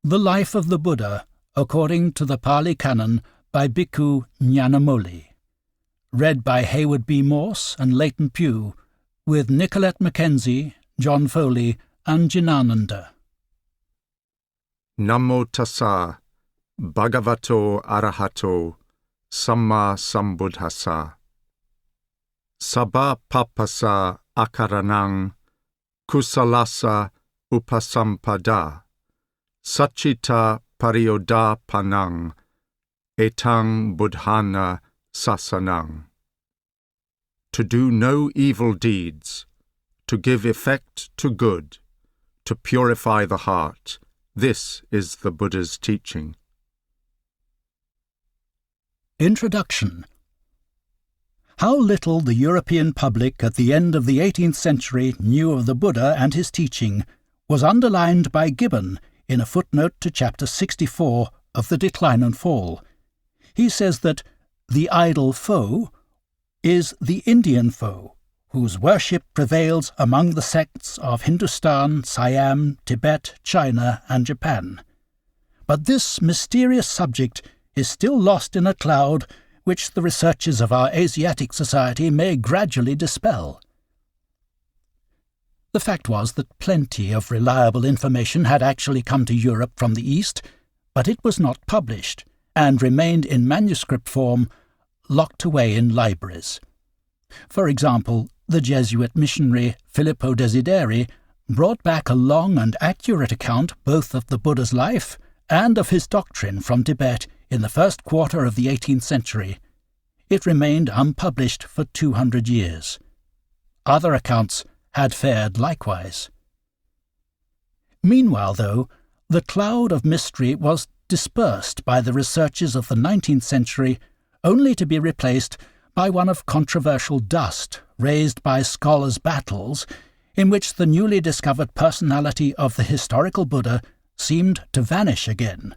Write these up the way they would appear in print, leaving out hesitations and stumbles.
The Life of the Buddha, according to the Pali Canon by Bhikkhu Ñanamoli. Read by Hayward B. Morse and Leighton Pugh, with Nicolette Mackenzie, John Foley, and Jinananda. Namo tassa, bhagavato arahato, samma sambuddhassa. Sabba papasa akaranang, kusalasa upasampada. Sachita pariyoda panang, etang buddhana sasanang. To do no evil deeds, to give effect to good, to purify the heart, this is the Buddha's teaching. Introduction. How little the European public at the end of the 18th century knew of the Buddha and his teaching was underlined by Gibbon in a footnote to chapter 64 of The Decline and Fall. He says that the idol foe is the Indian foe, whose worship prevails among the sects of Hindustan, Siam, Tibet, China, and Japan. But this mysterious subject is still lost in a cloud which the researches of our Asiatic Society may gradually dispel. The fact was that plenty of reliable information had actually come to Europe from the East, but it was not published, and remained in manuscript form, locked away in libraries. For example, the Jesuit missionary Filippo Desideri brought back a long and accurate account both of the Buddha's life and of his doctrine from Tibet in the first quarter of the 18th century. It remained unpublished for 200 years. Other accounts had fared likewise. Meanwhile, though, the cloud of mystery was dispersed by the researches of the 19th century, only to be replaced by one of controversial dust raised by scholars' battles, in which the newly discovered personality of the historical Buddha seemed to vanish again.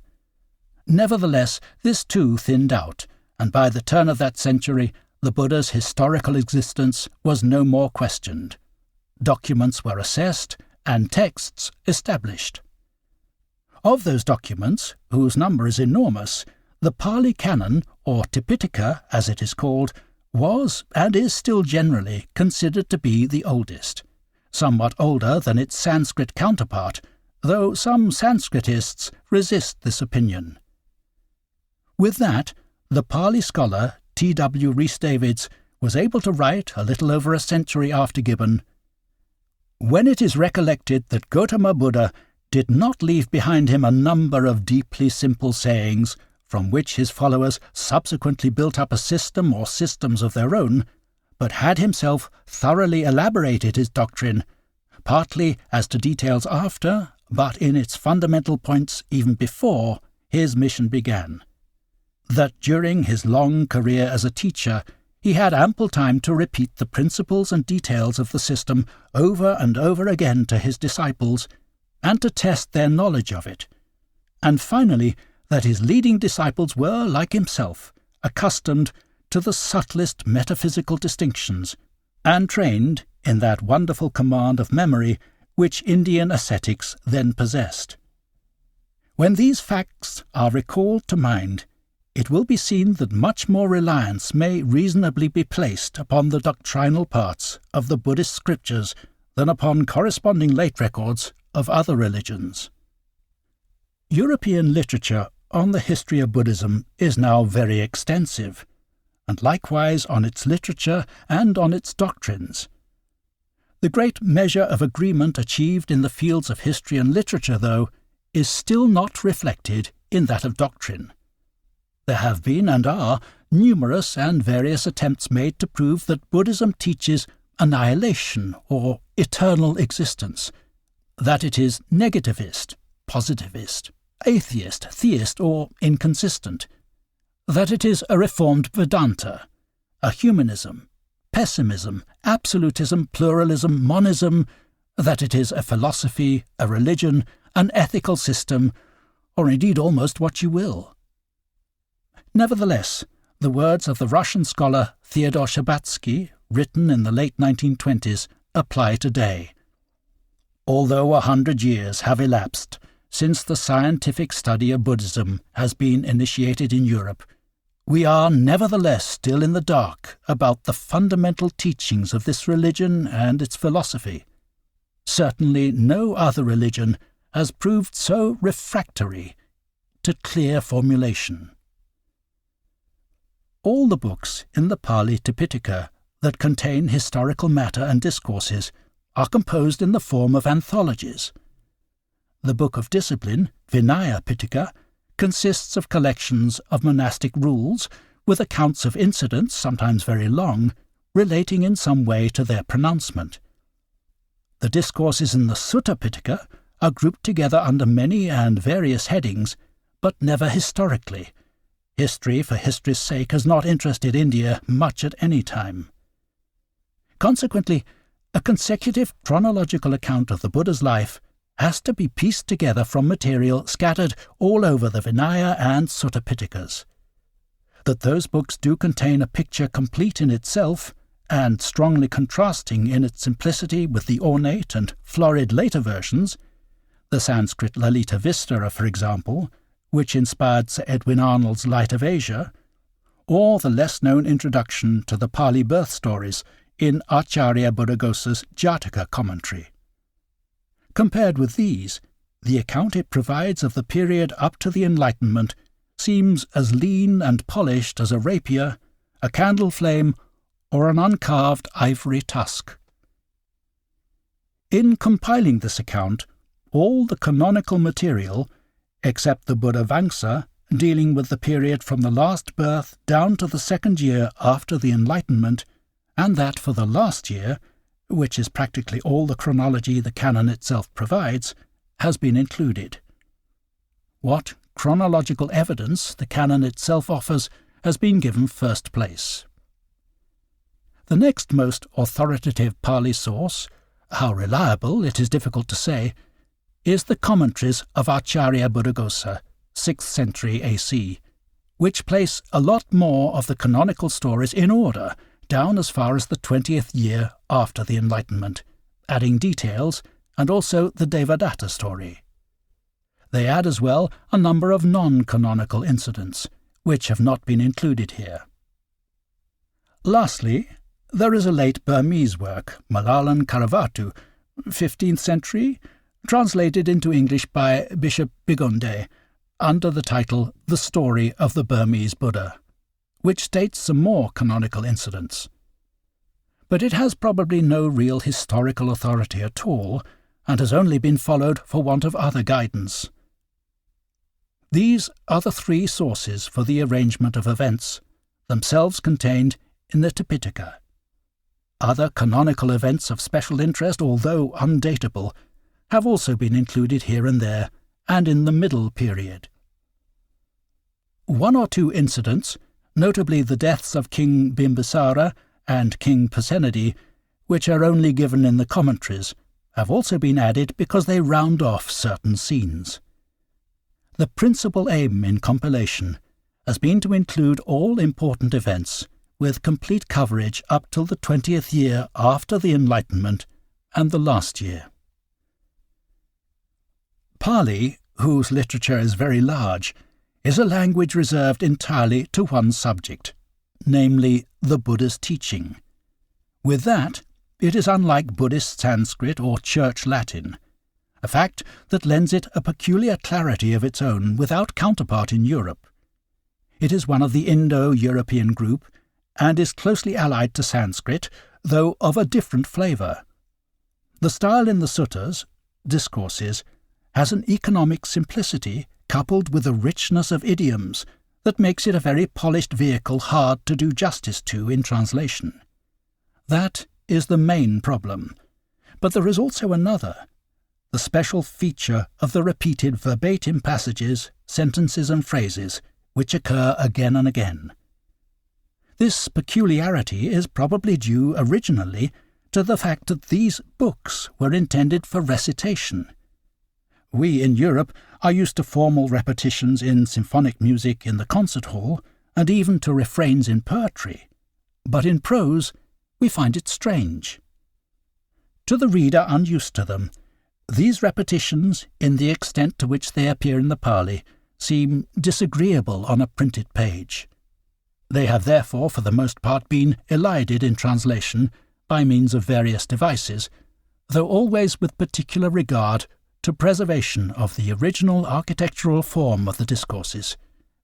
Nevertheless, this too thinned out, and by the turn of that century the Buddha's historical existence was no more questioned. Documents were assessed, and texts established. Of those documents, whose number is enormous, the Pali Canon, or Tipitaka as it is called, was, and is still generally, considered to be the oldest, somewhat older than its Sanskrit counterpart, though some Sanskritists resist this opinion. With that, the Pali scholar T. W. Rhys-Davids was able to write, a little over a century after Gibbon, "When it is recollected that Gautama Buddha did not leave behind him a number of deeply simple sayings, from which his followers subsequently built up a system or systems of their own, but had himself thoroughly elaborated his doctrine, partly as to details after, but in its fundamental points even before, his mission began. That during his long career as a teacher, he had ample time to repeat the principles and details of the system over and over again to his disciples, and to test their knowledge of it. And finally, that his leading disciples were, like himself, accustomed to the subtlest metaphysical distinctions, and trained in that wonderful command of memory which Indian ascetics then possessed. When these facts are recalled to mind, it will be seen that much more reliance may reasonably be placed upon the doctrinal parts of the Buddhist scriptures than upon corresponding late records of other religions." European literature on the history of Buddhism is now very extensive, and likewise on its literature and on its doctrines. The great measure of agreement achieved in the fields of history and literature, though, is still not reflected in that of doctrine. There have been, and are, numerous and various attempts made to prove that Buddhism teaches annihilation or eternal existence, that it is negativist, positivist, atheist, theist, or inconsistent, that it is a reformed Vedanta, a humanism, pessimism, absolutism, pluralism, monism, that it is a philosophy, a religion, an ethical system, or indeed almost what you will. Nevertheless, the words of the Russian scholar Theodor Shabatsky, written in the late 1920s, apply today. Although 100 years have elapsed, since the scientific study of Buddhism has been initiated in Europe, we are nevertheless still in the dark about the fundamental teachings of this religion and its philosophy. Certainly no other religion has proved so refractory to clear formulation. All the books in the Pali Tipitaka that contain historical matter and discourses are composed in the form of anthologies. The Book of Discipline, Vinaya Pitaka, consists of collections of monastic rules with accounts of incidents, sometimes very long, relating in some way to their pronouncement. The discourses in the Sutta Pitaka are grouped together under many and various headings, but never historically. History for history's sake has not interested India much at any time. Consequently, a consecutive chronological account of the Buddha's life has to be pieced together from material scattered all over the Vinaya and Sutta Pitakas. That those books do contain a picture complete in itself, and strongly contrasting in its simplicity with the ornate and florid later versions, the Sanskrit Lalita Vistara, for example, which inspired Sir Edwin Arnold's Light of Asia, or the less-known introduction to the Pali birth stories in Acharya Buddhaghosa's Jataka commentary. Compared with these, the account it provides of the period up to the Enlightenment seems as lean and polished as a rapier, a candle flame, or an uncarved ivory tusk. In compiling this account, all the canonical material, except the Buddha Vamsa, dealing with the period from the last birth down to the second year after the Enlightenment, and that for the last year, which is practically all the chronology the canon itself provides, has been included. What chronological evidence the canon itself offers has been given first place. The next most authoritative Pali source, how reliable it is difficult to say, is the commentaries of Acharya Buddhaghosa, 6th century AC, which place a lot more of the canonical stories in order down as far as the 20th year after the Enlightenment, adding details and also the Devadatta story. They add as well a number of non-canonical incidents, which have not been included here. Lastly, there is a late Burmese work, Malalan Karavatu, 15th century, translated into English by Bishop Bigonde, under the title The Story of the Burmese Buddha, which states some more canonical incidents. But it has probably no real historical authority at all, and has only been followed for want of other guidance. These are the three sources for the arrangement of events, themselves contained in the Tipitaka. Other canonical events of special interest, although undatable, have also been included here and there, and in the middle period. One or two incidents, notably the deaths of King Bimbisara and King Pasenadi, which are only given in the commentaries, have also been added because they round off certain scenes. The principal aim in compilation has been to include all important events, with complete coverage up till the 20th year after the Enlightenment and the last year. Pali, whose literature is very large, is a language reserved entirely to one subject, namely the Buddha's teaching. With that, it is unlike Buddhist Sanskrit or Church Latin, a fact that lends it a peculiar clarity of its own without counterpart in Europe. It is one of the Indo-European group and is closely allied to Sanskrit, though of a different flavour. The style in the suttas, discourses, has an economic simplicity coupled with a richness of idioms that makes it a very polished vehicle hard to do justice to in translation. That is the main problem, but there is also another, the special feature of the repeated verbatim passages, sentences and phrases which occur again and again. This peculiarity is probably due originally to the fact that these books were intended for recitation. We in Europe are used to formal repetitions in symphonic music in the concert hall, and even to refrains in poetry, but in prose we find it strange. To the reader unused to them, These repetitions, in the extent to which they appear in the Pali, seem disagreeable on a printed page. They have therefore for the most part been elided in translation by means of various devices, though always with particular regard to preservation of the original architectural form of the discourses,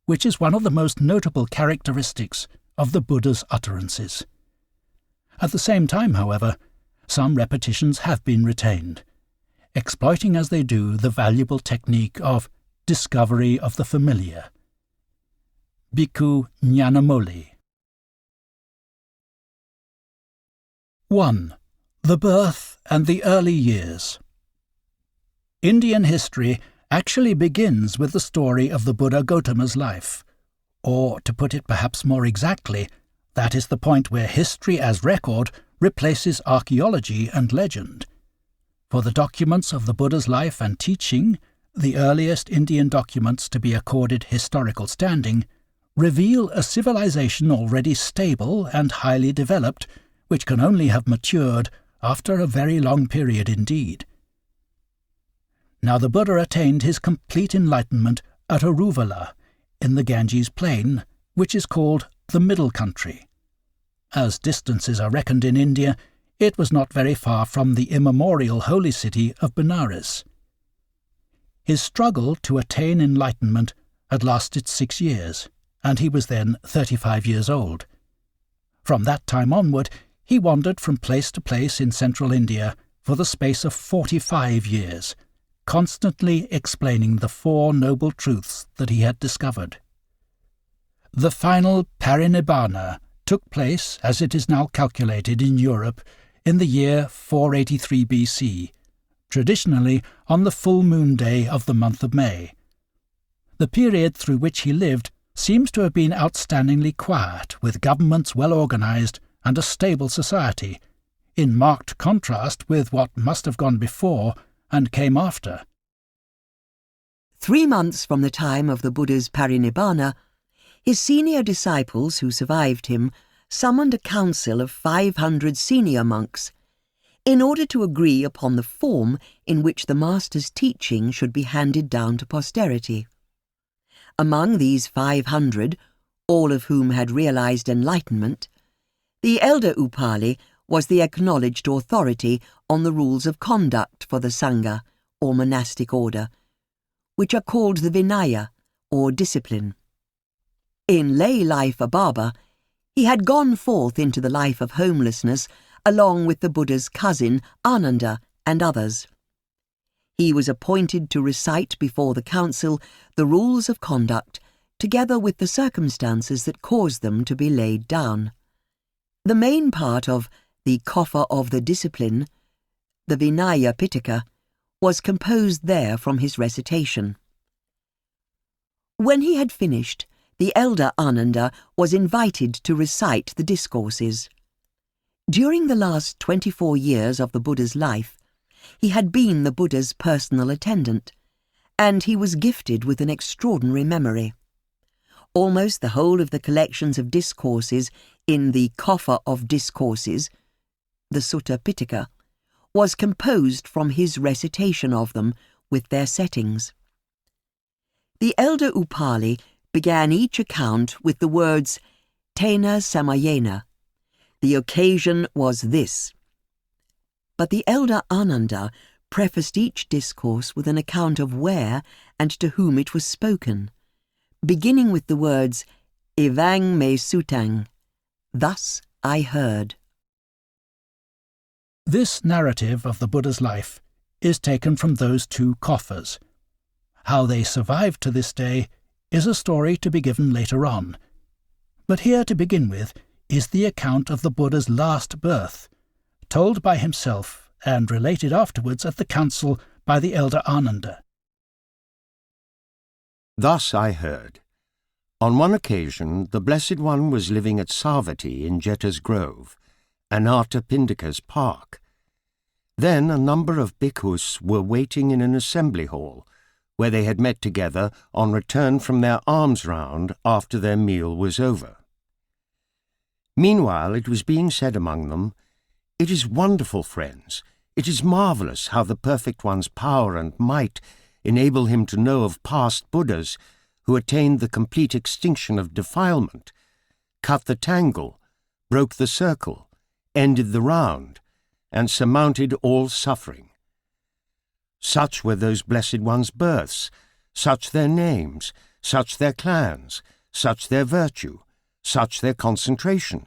which is one of the most notable characteristics of the Buddha's utterances. At the same time, however, some repetitions have been retained, exploiting as they do the valuable technique of discovery of the familiar. Bhikkhu Ñanamoli. 1. The birth and the early years. Indian history actually begins with the story of the Buddha Gautama's life, or, to put it perhaps more exactly, that is the point where history as record replaces archaeology and legend. For the documents of the Buddha's life and teaching, the earliest Indian documents to be accorded historical standing, reveal a civilization already stable and highly developed, which can only have matured after a very long period indeed. Now the Buddha attained his complete enlightenment at Aruvala, in the Ganges plain, which is called the Middle Country. As distances are reckoned in India, it was not very far from the immemorial holy city of Benares. His struggle to attain enlightenment had lasted 6 years, and he was then 35 years old. From that time onward, he wandered from place to place in central India for the space of 45 years, constantly explaining the 4 noble truths that he had discovered. The final parinibbana took place, as it is now calculated in Europe, in the year 483 BC, traditionally on the full moon day of the month of May. The period through which he lived seems to have been outstandingly quiet, with governments well organized and a stable society, in marked contrast with what must have gone before and came after. 3 months from the time of the Buddha's parinibbana, his senior disciples who survived him summoned a council of 500 senior monks in order to agree upon the form in which the master's teaching should be handed down to posterity. Among these 500, all of whom had realized enlightenment, the elder Upali was the acknowledged authority on the rules of conduct for the Sangha, or monastic order, which are called the Vinaya, or discipline. In lay life a Baba, he had gone forth into the life of homelessness along with the Buddha's cousin Ananda and others. He was appointed to recite before the council the rules of conduct, together with the circumstances that caused them to be laid down. The main part of the Coffer of the Discipline, the Vinaya Pitaka, was composed there from his recitation. When he had finished, the elder Ananda was invited to recite the discourses. During the last 24 years of the Buddha's life, he had been the Buddha's personal attendant, and he was gifted with an extraordinary memory. Almost the whole of the collections of discourses in the Coffer of Discourses, the Sutta Pitaka, was composed from his recitation of them with their settings. The elder Upali began each account with the words Tena Samayena. The occasion was this. But the elder Ananda prefaced each discourse with an account of where and to whom it was spoken, beginning with the words Evang me sutang, thus I heard. This narrative of the Buddha's life is taken from those 2 coffers. How they survived to this day is a story to be given later on. But here, to begin with, is the account of the Buddha's last birth, told by himself and related afterwards at the council by the elder Ananda. Thus I heard. On one occasion, the Blessed One was living at Savatthi in Jeta's Grove, Anatta Pindika's park. Then a number of bhikkhus were waiting in an assembly hall, where they had met together on return from their alms round after their meal was over. Meanwhile it was being said among them, "It is wonderful, friends. It is marvelous how the Perfect One's power and might enable him to know of past Buddhas who attained the complete extinction of defilement, cut the tangle, broke the circle, ended the round, and surmounted all suffering. Such were those Blessed Ones' births, such their names, such their clans, such their virtue, such their concentration,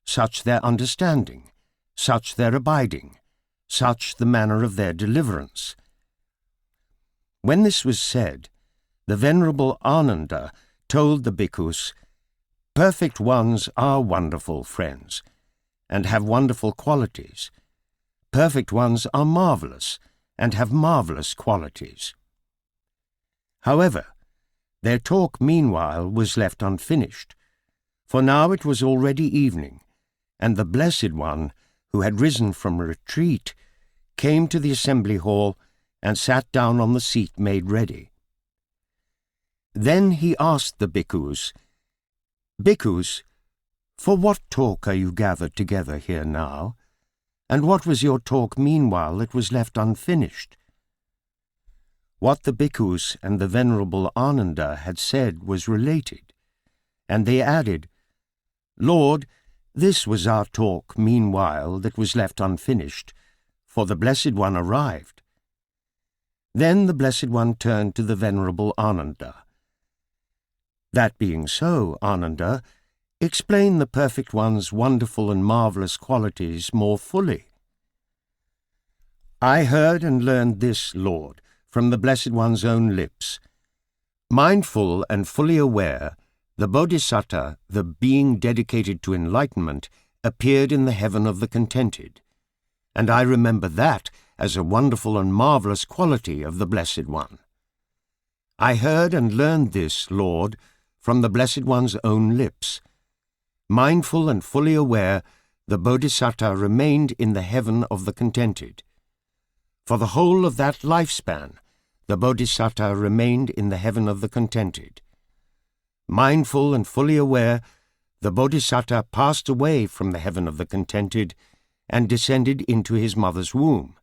such their understanding, such their abiding, such the manner of their deliverance. When this was said, the Venerable Ananda told the bhikkhus, "Perfect Ones are wonderful friends, and have wonderful qualities. Perfect Ones are marvelous, and have marvelous qualities." However, their talk meanwhile was left unfinished, for now it was already evening, and the Blessed One, who had risen from retreat, came to the assembly hall and sat down on the seat made ready. Then he asked the bhikkhus, "Bhikkhus, for what talk are you gathered together here now? And what was your talk meanwhile that was left unfinished?" What the bhikkhus and the Venerable Ananda had said was related, and they added, "Lord, this was our talk meanwhile that was left unfinished, for the Blessed One arrived." Then the Blessed One turned to the Venerable Ananda. "That being so, Ananda, explain the Perfect One's wonderful and marvelous qualities more fully." "I heard and learned this, Lord, from the Blessed One's own lips. Mindful and fully aware, the Bodhisattva, the being dedicated to enlightenment, appeared in the heaven of the contented, and I remember that as a wonderful and marvelous quality of the Blessed One. I heard and learned this, Lord, from the Blessed One's own lips. Mindful and fully aware, the Bodhisattva remained in the heaven of the contented. For the whole of that lifespan, the Bodhisattva remained in the heaven of the contented. Mindful and fully aware, the Bodhisattva passed away from the heaven of the contented and descended into his mother's womb.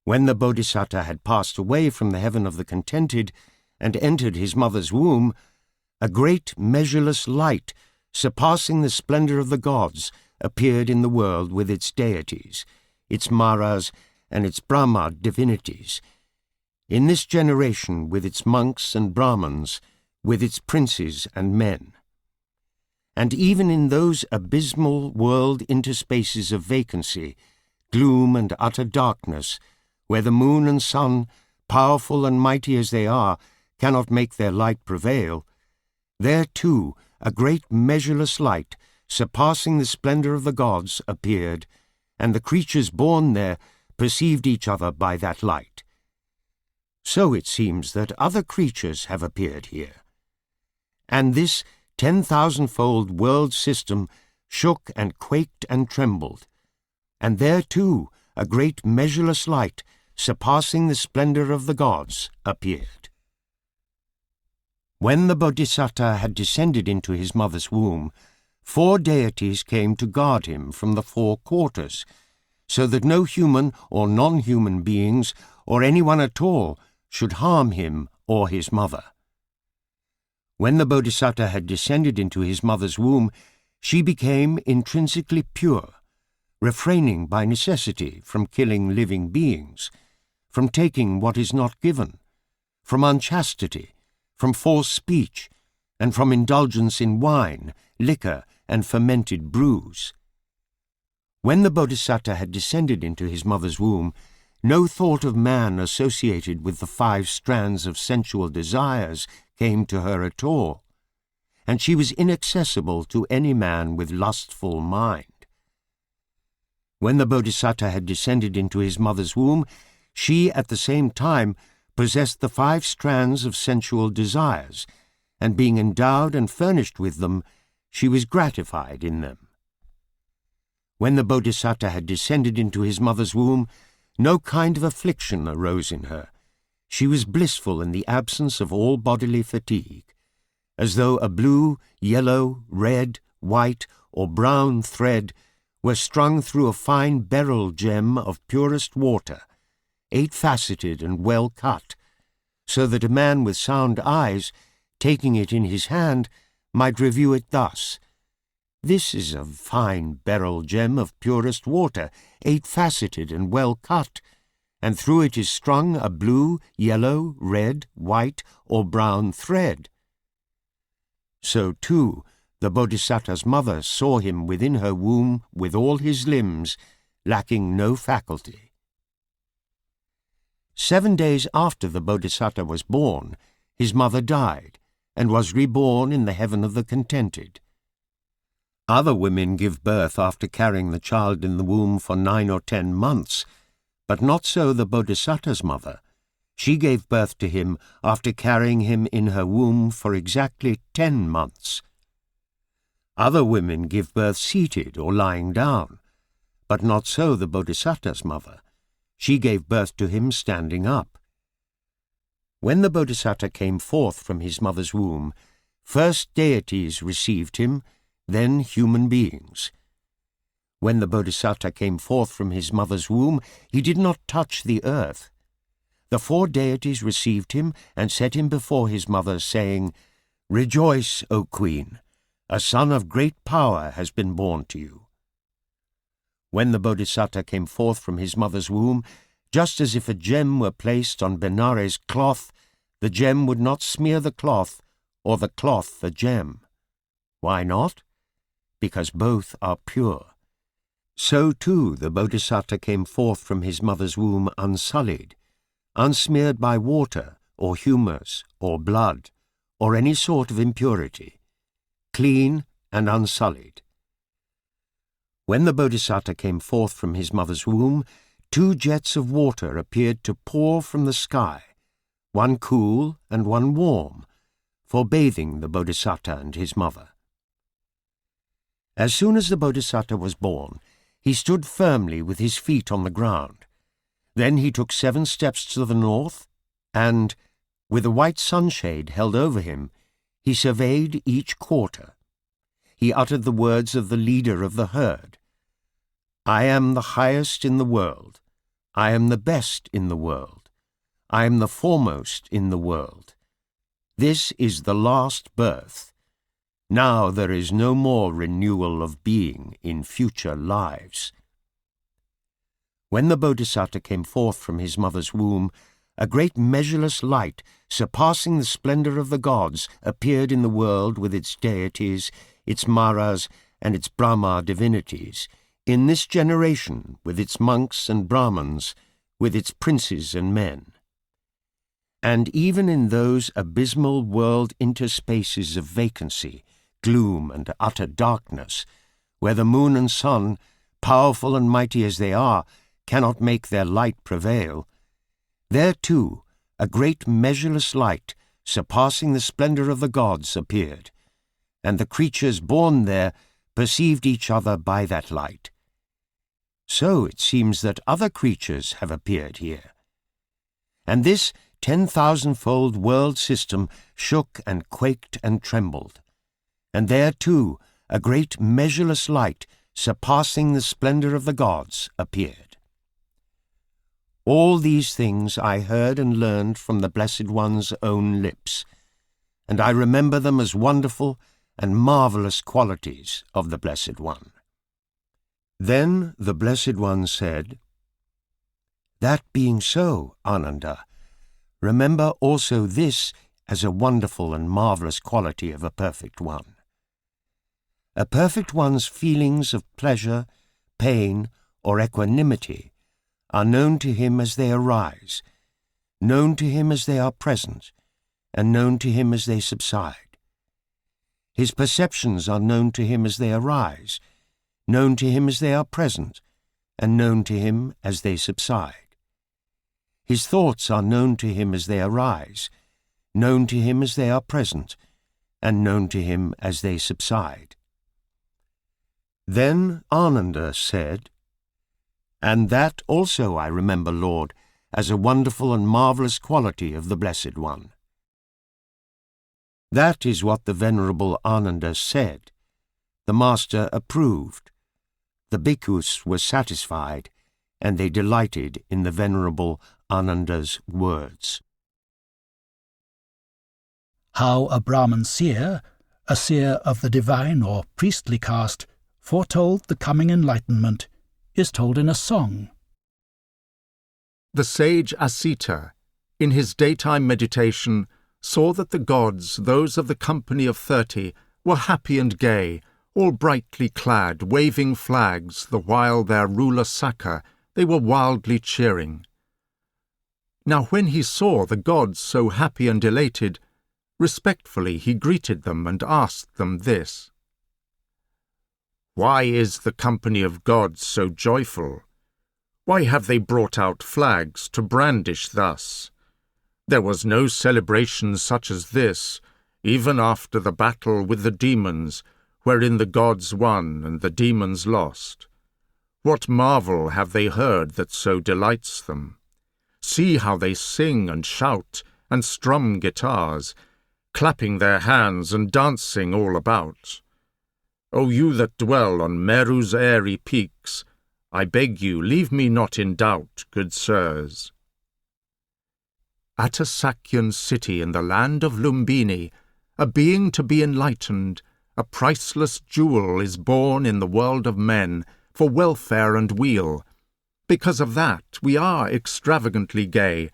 When the Bodhisattva had passed away from the heaven of the contented and entered his mother's womb, a great measureless light, surpassing the splendor of the gods, appeared in the world with its deities, its Maras, and its Brahma divinities, in this generation with its monks and Brahmins, with its princes and men. And even in those abysmal world interspaces of vacancy, gloom and utter darkness, where the moon and sun, powerful and mighty as they are, cannot make their light prevail, there too a great measureless light, surpassing the splendor of the gods, appeared, and the creatures born there perceived each other by that light. So it seems that other creatures have appeared here. And this 10,000-fold world system shook and quaked and trembled, and there too a great measureless light, surpassing the splendor of the gods, appeared. When the Bodhisattva had descended into his mother's womb, 4 deities came to guard him from the 4 quarters, so that no human or non-human beings, or anyone at all, should harm him or his mother. When the Bodhisattva had descended into his mother's womb, she became intrinsically pure, refraining by necessity from killing living beings, from taking what is not given, from unchastity, from false speech, and from indulgence in wine, liquor, and fermented brews. When the Bodhisattva had descended into his mother's womb, no thought of man associated with the 5 strands of sensual desires came to her at all, and she was inaccessible to any man with lustful mind. When the Bodhisattva had descended into his mother's womb, she at the same time possessed the 5 strands of sensual desires, and being endowed and furnished with them, she was gratified in them. When the Bodhisattva had descended into his mother's womb, no kind of affliction arose in her. She was blissful in the absence of all bodily fatigue, as though a blue, yellow, red, white, or brown thread were strung through a fine beryl gem of purest water, 8-faceted and well cut, so that a man with sound eyes, taking it in his hand, might review it thus: "This is a fine beryl gem of purest water, 8-faceted and well cut, and through it is strung a blue, yellow, red, white, or brown thread." So too the Bodhisattva's mother saw him within her womb with all his limbs, lacking no faculty. 7 days after the Bodhisattva was born, his mother died, and was reborn in the heaven of the contented. Other women give birth after carrying the child in the womb for 9 or 10 months, but not so the Bodhisattva's mother. She gave birth to him after carrying him in her womb for exactly 10 months. Other women give birth seated or lying down, but not so the Bodhisattva's mother. She gave birth to him standing up. When the Bodhisattva came forth from his mother's womb, first deities received him, then human beings. When the Bodhisattva came forth from his mother's womb, he did not touch the earth. The 4 deities received him and set him before his mother, saying, "Rejoice, O Queen! A son of great power has been born to you." When the Bodhisattva came forth from his mother's womb, just as if a gem were placed on Benares cloth, the gem would not smear the cloth, or the cloth the gem. Why not? Because both are pure. So too the Bodhisattva came forth from his mother's womb unsullied, unsmeared by water, or humours, or blood, or any sort of impurity, clean and unsullied. When the Bodhisattva came forth from his mother's womb, 2 jets of water appeared to pour from the sky, one cool and one warm, for bathing the Bodhisattva and his mother. As soon as the Bodhisattva was born, he stood firmly with his feet on the ground. Then he took 7 steps to the north, and, with a white sunshade held over him, he surveyed each quarter. He uttered the words of the leader of the herd: "I am the highest in the world. I am the best in the world. I am the foremost in the world. This is the last birth. Now there is no more renewal of being in future lives." When the Bodhisattva came forth from his mother's womb, a great measureless light, surpassing the splendor of the gods, appeared in the world with its deities, its Maras, and its Brahma divinities, in this generation with its monks and Brahmins, with its princes and men. And even in those abysmal world interspaces of vacancy, gloom and utter darkness, where the moon and sun, powerful and mighty as they are, cannot make their light prevail, there too a great measureless light, surpassing the splendor of the gods, appeared, and the creatures born there perceived each other by that light. So it seems that other creatures have appeared here. And this 10,000-fold world system shook and quaked and trembled. And there too a great measureless light, surpassing the splendor of the gods, appeared. All these things I heard and learned from the Blessed One's own lips, and I remember them as wonderful and marvelous qualities of the Blessed One. Then the Blessed One said, "That being so, Ananda, remember also this as a wonderful and marvelous quality of a perfect one. A perfect one's feelings of pleasure, pain, or equanimity are known to him as they arise, known to him as they are present, and known to him as they subside. His perceptions are known to him as they arise, known to him as they are present, and known to him as they subside. His thoughts are known to him as they arise, known to him as they are present, and known to him as they subside." Then Ananda said, "And that also I remember, Lord, as a wonderful and marvelous quality of the Blessed One." That is what the Venerable Ananda said. The Master approved. The bhikkhus were satisfied, and they delighted in the Venerable Ananda's words. How a Brahmin seer, a seer of the divine or priestly caste, foretold the coming enlightenment is told in a song. The sage Asita, in his daytime meditation, saw that the gods, those of the company of 30, were happy and gay, all brightly clad, waving flags, the while their ruler Sakka they were wildly cheering. Now when he saw the gods so happy and elated, respectfully he greeted them and asked them this: "Why is the company of gods so joyful? Why have they brought out flags to brandish thus? There was no celebration such as this, even after the battle with the demons, wherein the gods won and the demons lost. What marvel have they heard that so delights them? See how they sing and shout and strum guitars, clapping their hands and dancing all about. O you that dwell on Meru's airy peaks, I beg you, leave me not in doubt, good sirs." At a Sakyan city in the land of Lumbini, a being to be enlightened, a priceless jewel is born in the world of men, for welfare and weal. Because of that we are extravagantly gay,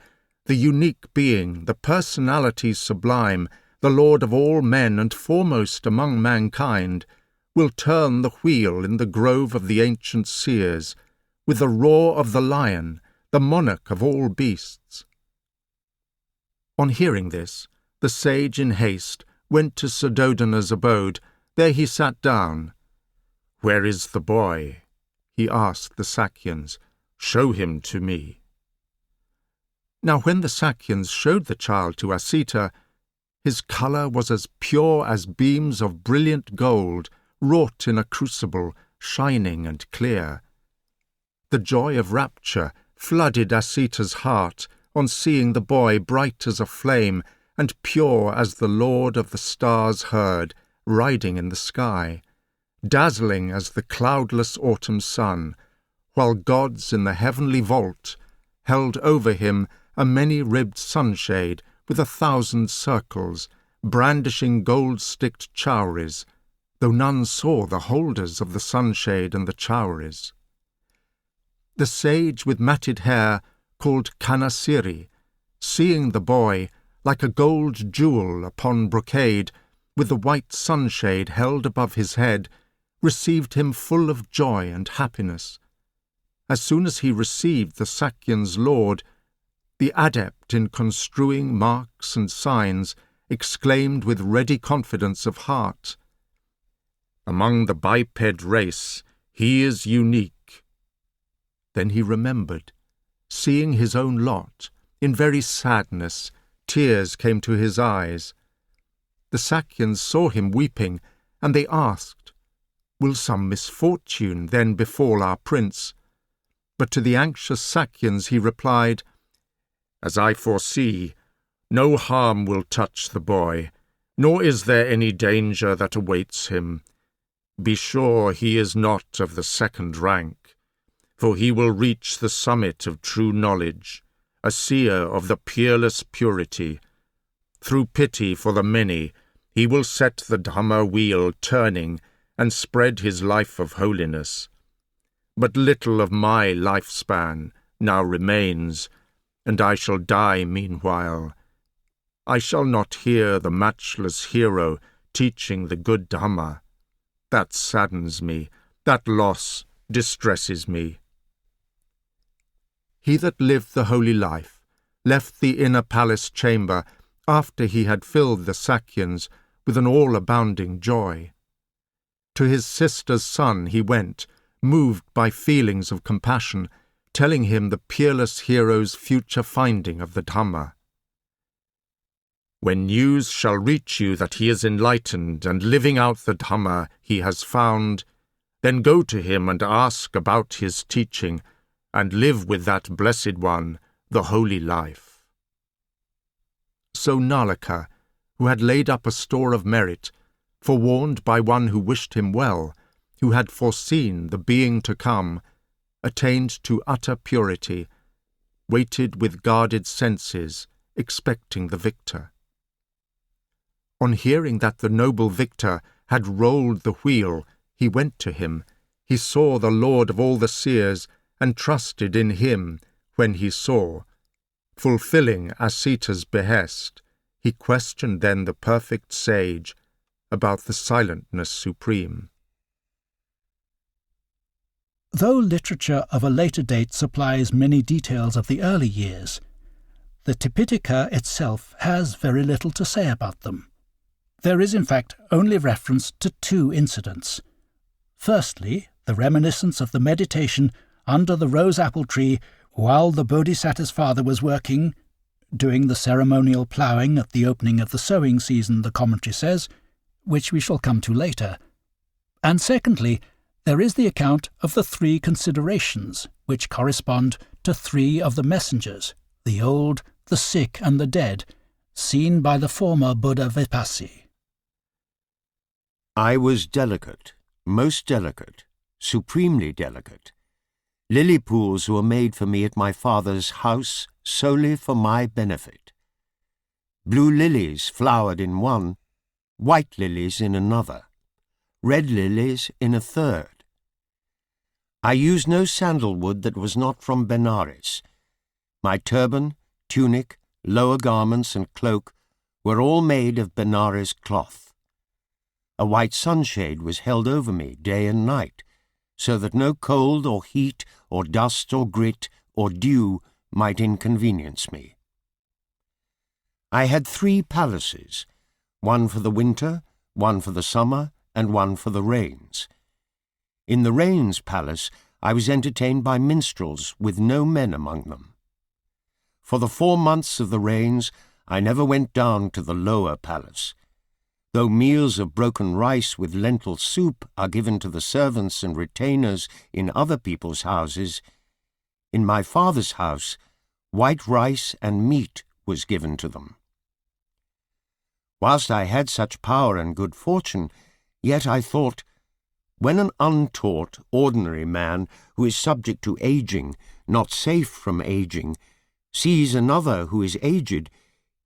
the unique being, the personality sublime, the Lord of all men and foremost among mankind, will turn the wheel in the grove of the ancient seers, with the roar of the lion, the monarch of all beasts. On hearing this, the sage in haste went to Suddhodana's abode. There he sat down. "Where is the boy?" he asked the Sakyans. "Show him to me." Now when the Sakyans showed the child to Asita, his colour was as pure as beams of brilliant gold, wrought in a crucible, shining and clear. The joy of rapture flooded Asita's heart on seeing the boy bright as a flame and pure as the Lord of the stars herd, riding in the sky, dazzling as the cloudless autumn sun, while gods in the heavenly vault held over him a many-ribbed sunshade with 1,000 circles, brandishing gold-sticked chowries, though none saw the holders of the sunshade and the chowries. The sage with matted hair, called Kanasiri, seeing the boy, like a gold jewel upon brocade, with the white sunshade held above his head, received him full of joy and happiness. As soon as he received the Sakyan's lord, the adept in construing marks and signs exclaimed with ready confidence of heart, "Among the biped race, he is unique." Then he remembered, seeing his own lot, in very sadness, tears came to his eyes. The Sakyans saw him weeping, and they asked, "Will some misfortune then befall our prince?" But to the anxious Sakyans he replied, "As I foresee, no harm will touch the boy, nor is there any danger that awaits him. Be sure he is not of the second rank, for he will reach the summit of true knowledge, a seer of the peerless purity. Through pity for the many, he will set the Dhamma wheel turning and spread his life of holiness. But little of my lifespan now remains, and I shall die meanwhile. I shall not hear the matchless hero teaching the good Dhamma. That saddens me, that loss distresses me." He that lived the holy life left the inner palace chamber after he had filled the Sakyans with an all-abounding joy. To his sister's son he went, moved by feelings of compassion, telling him the peerless hero's future finding of the Dhamma. "When news shall reach you that he is enlightened and living out the Dhamma he has found, then go to him and ask about his teaching, and live with that blessed one the holy life." So Nalaka, who had laid up a store of merit, forewarned by one who wished him well, who had foreseen the being to come, attained to utter purity, waited with guarded senses, expecting the victor. On hearing that the noble victor had rolled the wheel, he went to him. He saw the Lord of all the seers, and trusted in him when he saw. Fulfilling Asita's behest, he questioned then the perfect sage about the silentness supreme. Though literature of a later date supplies many details of the early years, the Tipitaka itself has very little to say about them. There is in fact only reference to two incidents. Firstly, the reminiscence of the meditation under the rose apple tree while the Bodhisattva's father was working, doing the ceremonial ploughing at the opening of the sowing season, the commentary says, which we shall come to later. And secondly, there is the account of the three considerations, which correspond to three of the messengers, the old, the sick, and the dead, seen by the former Buddha Vipassi. I was delicate, most delicate, supremely delicate. Lily pools were made for me at my father's house solely for my benefit. Blue lilies flowered in one, white lilies in another, red lilies in a third. I used no sandalwood that was not from Benares. My turban, tunic, lower garments and cloak were all made of Benares cloth. A white sunshade was held over me day and night, so that no cold or heat or dust or grit or dew might inconvenience me. I had 3 palaces, one for the winter, one for the summer, and one for the rains. In the rains palace I was entertained by minstrels with no men among them. For the 4 months of the rains I never went down to the lower palace. Though meals of broken rice with lentil soup are given to the servants and retainers in other people's houses, in my father's house white rice and meat was given to them. Whilst I had such power and good fortune, yet I thought, when an untaught, ordinary man who is subject to aging, not safe from aging, sees another who is aged,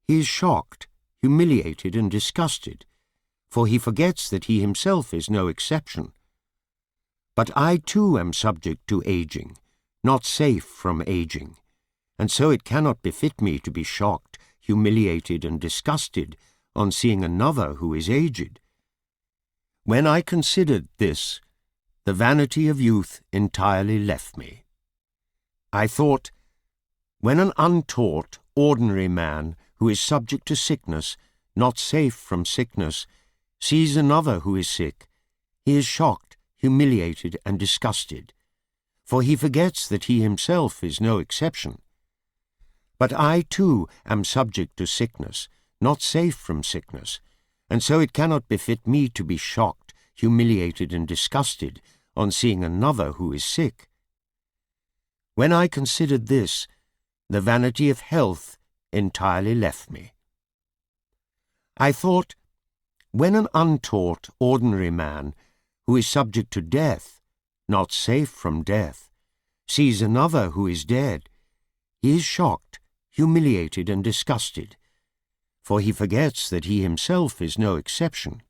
he is shocked, humiliated, and disgusted, for he forgets that he himself is no exception. But I too am subject to aging, not safe from aging, and so it cannot befit me to be shocked, humiliated, and disgusted on seeing another who is aged. When I considered this, the vanity of youth entirely left me. I thought, when an untaught, ordinary man who is subject to sickness, not safe from sickness, sees another who is sick, he is shocked, humiliated, and disgusted, for he forgets that he himself is no exception. But I too am subject to sickness, not safe from sickness, and so it cannot befit me to be shocked, humiliated, and disgusted on seeing another who is sick. When I considered this, the vanity of health entirely left me. I thought, when an untaught, ordinary man, who is subject to death, not safe from death, sees another who is dead, he is shocked, humiliated, and disgusted, for he forgets that he himself is no exception.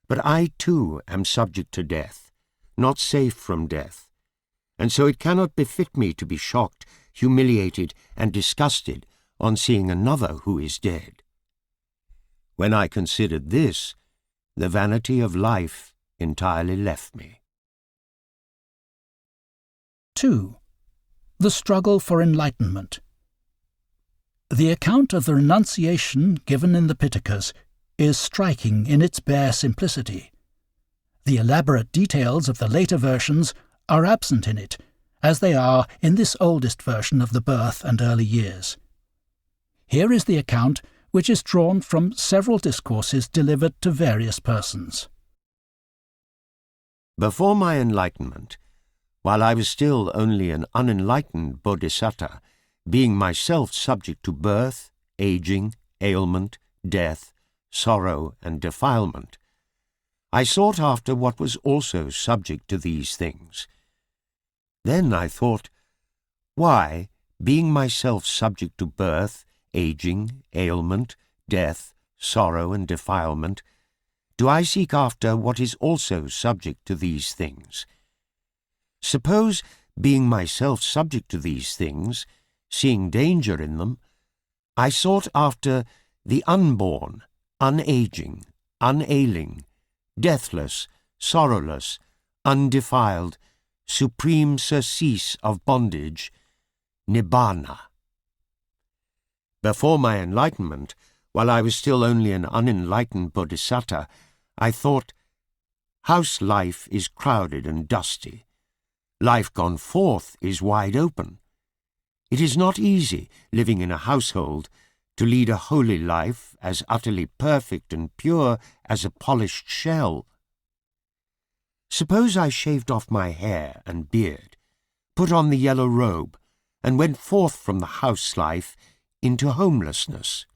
But I too am subject to death, not safe from death, and so it cannot befit me to be shocked, humiliated, and disgusted on seeing another who is dead. When I considered this, the vanity of life entirely left me. 2. The struggle for enlightenment. The account of the renunciation given in the Pitakas is striking in its bare simplicity. The elaborate details of the later versions are absent in it, as they are in this oldest version of the birth and early years. Here is the account which is drawn from several discourses delivered to various persons. Before my enlightenment, while I was still only an unenlightened bodhisattva, being myself subject to birth, aging, ailment, death, sorrow, and defilement, I sought after what was also subject to these things. Then I thought, why, being myself subject to birth, aging, ailment, death, sorrow, and defilement, do I seek after what is also subject to these things? Suppose, being myself subject to these things, seeing danger in them, I sought after the unborn, unaging, unailing, deathless, sorrowless, undefiled, supreme surcease of bondage, Nibbana. Before my enlightenment, while I was still only an unenlightened bodhisattva, I thought, house life is crowded and dusty. Life gone forth is wide open. It is not easy, living in a household, to lead a holy life as utterly perfect and pure as a polished shell. Suppose I shaved off my hair and beard, put on the yellow robe, and went forth from the house life into homelessness.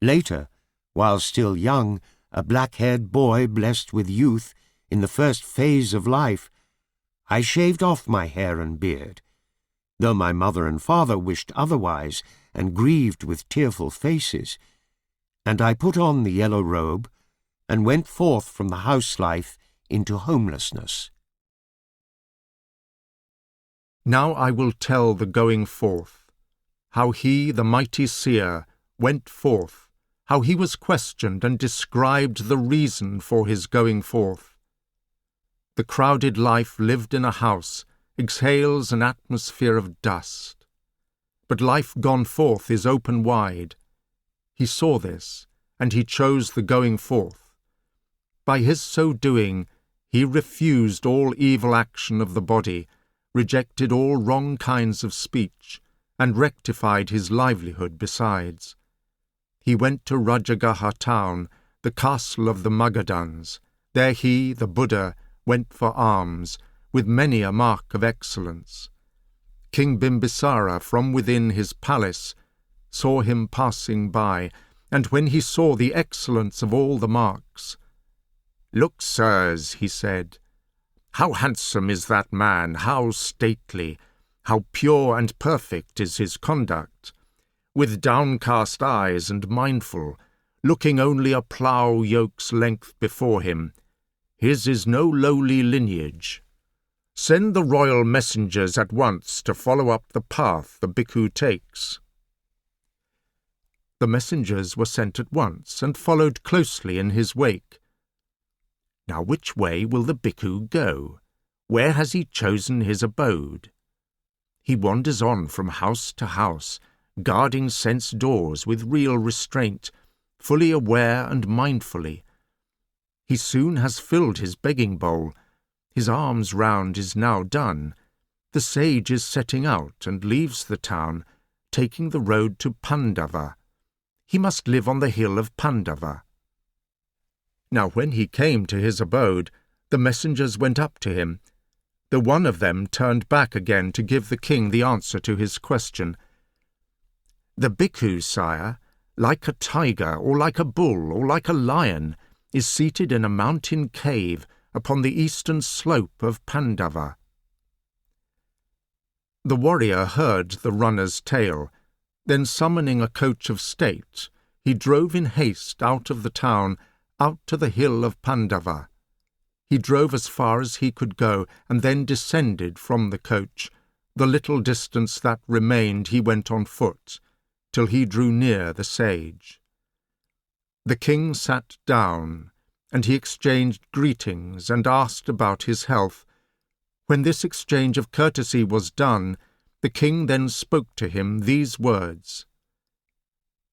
Later, while still young, a black-haired boy blessed with youth, in the first phase of life, I shaved off my hair and beard, though my mother and father wished otherwise and grieved with tearful faces, and I put on the yellow robe and went forth from the house life into homelessness. Now I will tell the going forth, how he, the mighty seer, went forth, how he was questioned and described the reason for his going forth. The crowded life lived in a house exhales an atmosphere of dust. But life gone forth is open wide. He saw this, and he chose the going forth. By his so doing, he refused all evil action of the body, rejected all wrong kinds of speech, and rectified his livelihood besides. He went to Rajagaha town, the castle of the Magadhans. There he, the Buddha, went for alms, with many a mark of excellence. King Bimbisara from within his palace saw him passing by, and when he saw the excellence of all the marks, "Look, sirs," he said, "how handsome is that man, how stately, how pure and perfect is his conduct, with downcast eyes and mindful, looking only a plough yoke's length before him. His is no lowly lineage. Send the royal messengers at once to follow up the path the Bhikkhu takes." The messengers were sent at once and followed closely in his wake. Now which way will the Bhikkhu go? Where has he chosen his abode? He wanders on from house to house, guarding sense doors with real restraint, fully aware and mindfully. He soon has filled his begging bowl. His alms round is now done. The sage is setting out and leaves the town, taking the road to Pandava. He must live on the hill of Pandava. Now when he came to his abode, the messengers went up to him. The one of them turned back again to give the king the answer to his question. "The Bhikkhu, sire, like a tiger, or like a bull, or like a lion, is seated in a mountain cave upon the eastern slope of Pandava." The warrior heard the runner's tale. Then summoning a coach of state, he drove in haste out of the town, out to the hill of Pandava. He drove as far as he could go, and then descended from the coach. The little distance that remained he went on foot, till he drew near the sage. The king sat down, and he exchanged greetings and asked about his health. When this exchange of courtesy was done, the king then spoke to him these words: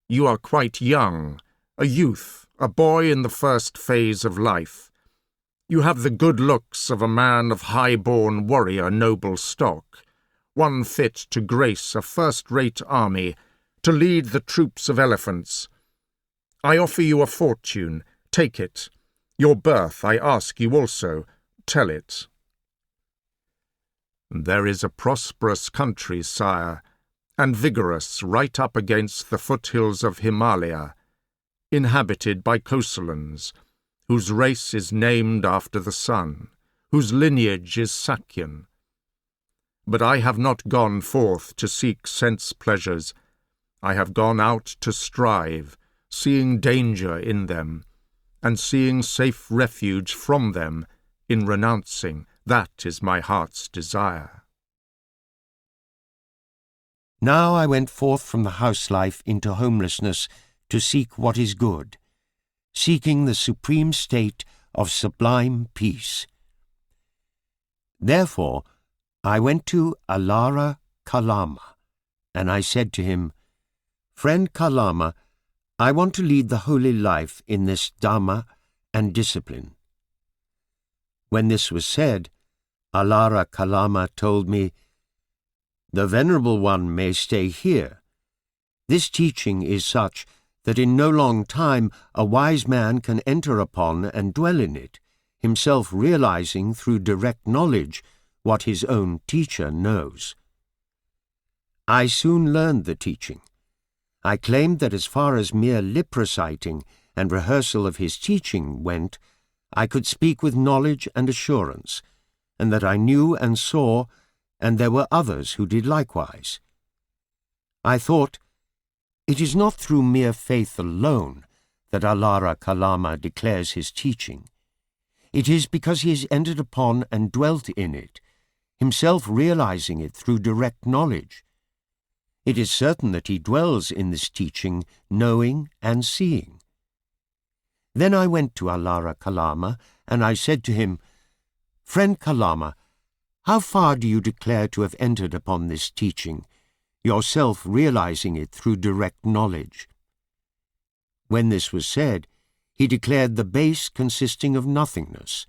"You are quite young, a youth, a boy in the first phase of life. You have the good looks of a man of high-born warrior noble stock, one fit to grace a first-rate army, to lead the troops of elephants. I offer you a fortune, take it. Your birth I ask you also, tell it." "There is a prosperous country, sire, and vigorous right up against the foothills of Himalaya, inhabited by Kosalans, whose race is named after the sun, whose lineage is Sakyan. But I have not gone forth to seek sense pleasures. I have gone out to strive, seeing danger in them, and seeing safe refuge from them in renouncing. That is my heart's desire. Now I went forth from the house life into homelessness to seek what is good, seeking the supreme state of sublime peace. Therefore, I went to Alara Kalama, and I said to him, "Friend Kalama, I want to lead the holy life in this Dhamma and discipline." When this was said, Alara Kalama told me, "The Venerable One may stay here. This teaching is such that in no long time a wise man can enter upon and dwell in it, himself realizing through direct knowledge what his own teacher knows." I soon learned the teaching. I claimed that as far as mere lip reciting and rehearsal of his teaching went, I could speak with knowledge and assurance, and that I knew and saw, and there were others who did likewise. I thought, it is not through mere faith alone that Alara Kalama declares his teaching. It is because he has entered upon and dwelt in it, himself realizing it through direct knowledge. It is certain that he dwells in this teaching, knowing and seeing. Then I went to Alara Kalama, and I said to him, "Friend Kalama, how far do you declare to have entered upon this teaching, yourself realizing it through direct knowledge?" When this was said, he declared the base consisting of nothingness.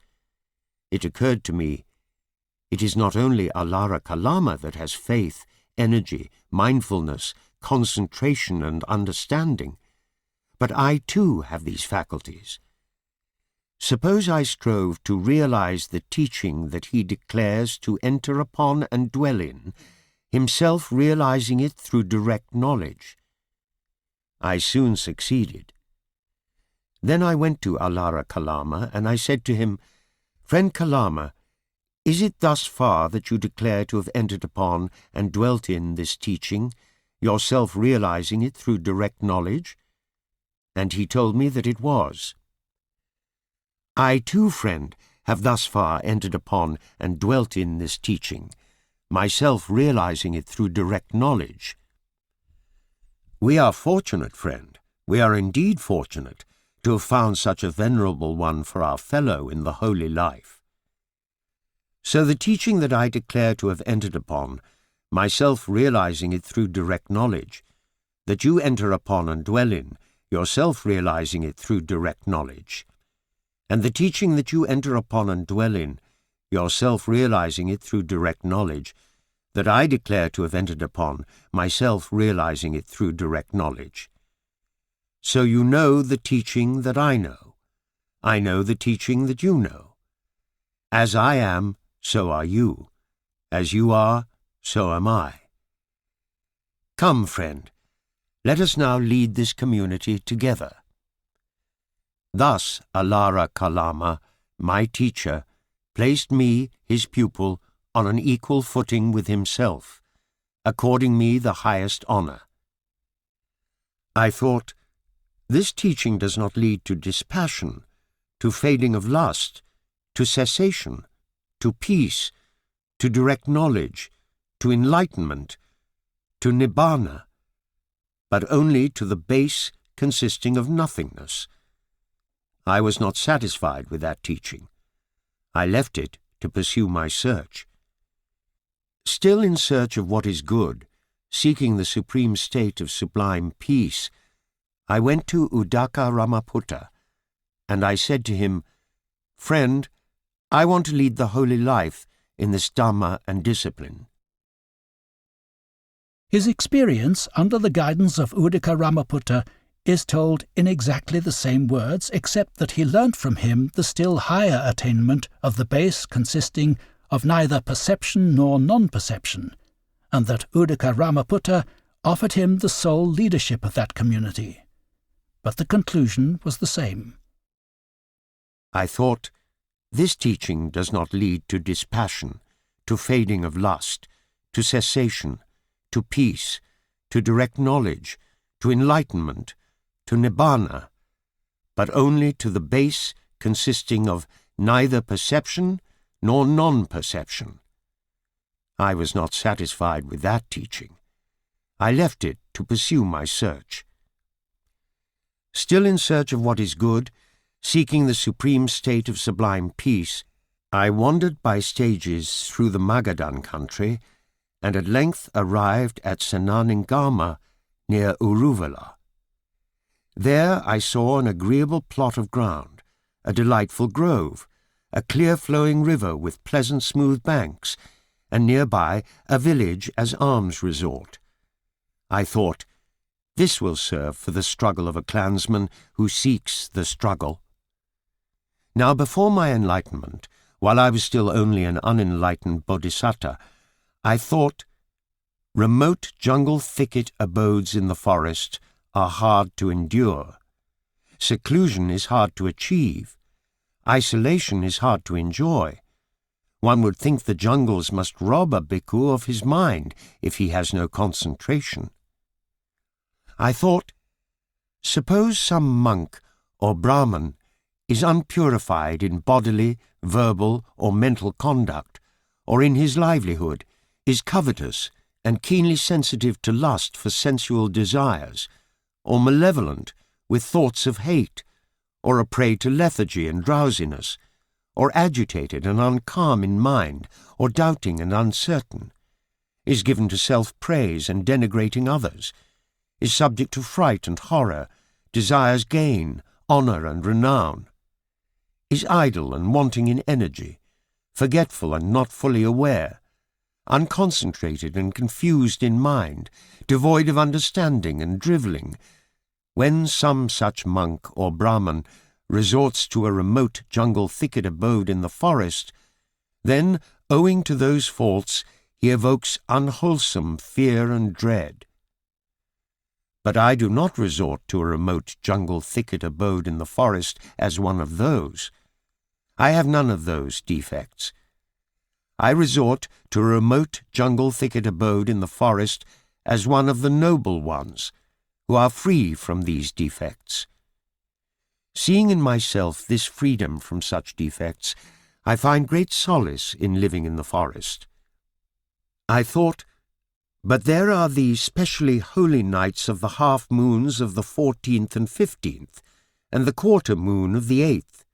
It occurred to me, it is not only Alara Kalama that has faith, energy, mindfulness, concentration and understanding, but I too have these faculties. Suppose I strove to realize the teaching that he declares to enter upon and dwell in, himself realizing it through direct knowledge. I soon succeeded. Then I went to Alara Kalama, and I said to him, "Friend Kalama, is it thus far that you declare to have entered upon and dwelt in this teaching, yourself realizing it through direct knowledge?" And he told me that it was. I too, friend, have thus far entered upon and dwelt in this teaching, myself realizing it through direct knowledge. We are fortunate, friend, we are indeed fortunate to have found such a venerable one for our fellow in the holy life. So the teaching that I declare to have entered upon, myself realizing it through direct knowledge, that you enter upon and dwell in, yourself realizing it through direct knowledge, and the teaching that you enter upon and dwell in, yourself realizing it through direct knowledge, that I declare to have entered upon, myself realizing it through direct knowledge. So you know the teaching that I know. I know the teaching that you know. As I am, so are you. As you are, so am I. Come, friend, let us now lead this community together. Thus Alara Kalama, my teacher, placed me, his pupil, on an equal footing with himself, according me the highest honor. I thought, this teaching does not lead to dispassion, to fading of lust, to cessation, to peace, to direct knowledge, to enlightenment, to nibbana, but only to the base consisting of nothingness. I was not satisfied with that teaching. I left it to pursue my search. Still in search of what is good, seeking the supreme state of sublime peace, I went to Uddaka Ramaputta, and I said to him, "Friend, I want to lead the holy life in this Dhamma and discipline." His experience under the guidance of Uddaka Ramaputta is told in exactly the same words, except that he learnt from him the still higher attainment of the base consisting of neither perception nor non-perception, and that Uddaka Ramaputta offered him the sole leadership of that community. But the conclusion was the same. I thought, this teaching does not lead to dispassion, to fading of lust, to cessation, to peace, to direct knowledge, to enlightenment, to nibbana, but only to the base consisting of neither perception nor non-perception. I was not satisfied with that teaching. I left it to pursue my search. Still in search of what is good, seeking the supreme state of sublime peace, I wandered by stages through the Magadhan country, and at length arrived at Senaningama near Uruvala. There I saw an agreeable plot of ground, a delightful grove, a clear-flowing river with pleasant smooth banks, and nearby a village as alms resort. I thought, this will serve for the struggle of a clansman who seeks the struggle. Now before my enlightenment, while I was still only an unenlightened bodhisattva, I thought, remote jungle thicket abodes in the forest are hard to endure. Seclusion is hard to achieve. Isolation is hard to enjoy. One would think the jungles must rob a bhikkhu of his mind if he has no concentration. I thought, suppose some monk or Brahmin is unpurified in bodily, verbal, or mental conduct, or in his livelihood, is covetous and keenly sensitive to lust for sensual desires, or malevolent with thoughts of hate, or a prey to lethargy and drowsiness, or agitated and uncalm in mind, or doubting and uncertain, is given to self-praise and denigrating others, is subject to fright and horror, desires gain, honour and renown, is idle and wanting in energy, forgetful and not fully aware, unconcentrated and confused in mind, devoid of understanding and drivelling. When some such monk or Brahmin resorts to a remote jungle thicket abode in the forest, then, owing to those faults, he evokes unwholesome fear and dread. But I do not resort to a remote jungle thicket abode in the forest as one of those. I have none of those defects. I resort to a remote jungle thicket abode in the forest as one of the noble ones, who are free from these defects. Seeing in myself this freedom from such defects, I find great solace in living in the forest. I thought, but there are the specially holy nights of the half-moons of the 14th and 15th, and the quarter-moon of the 8th.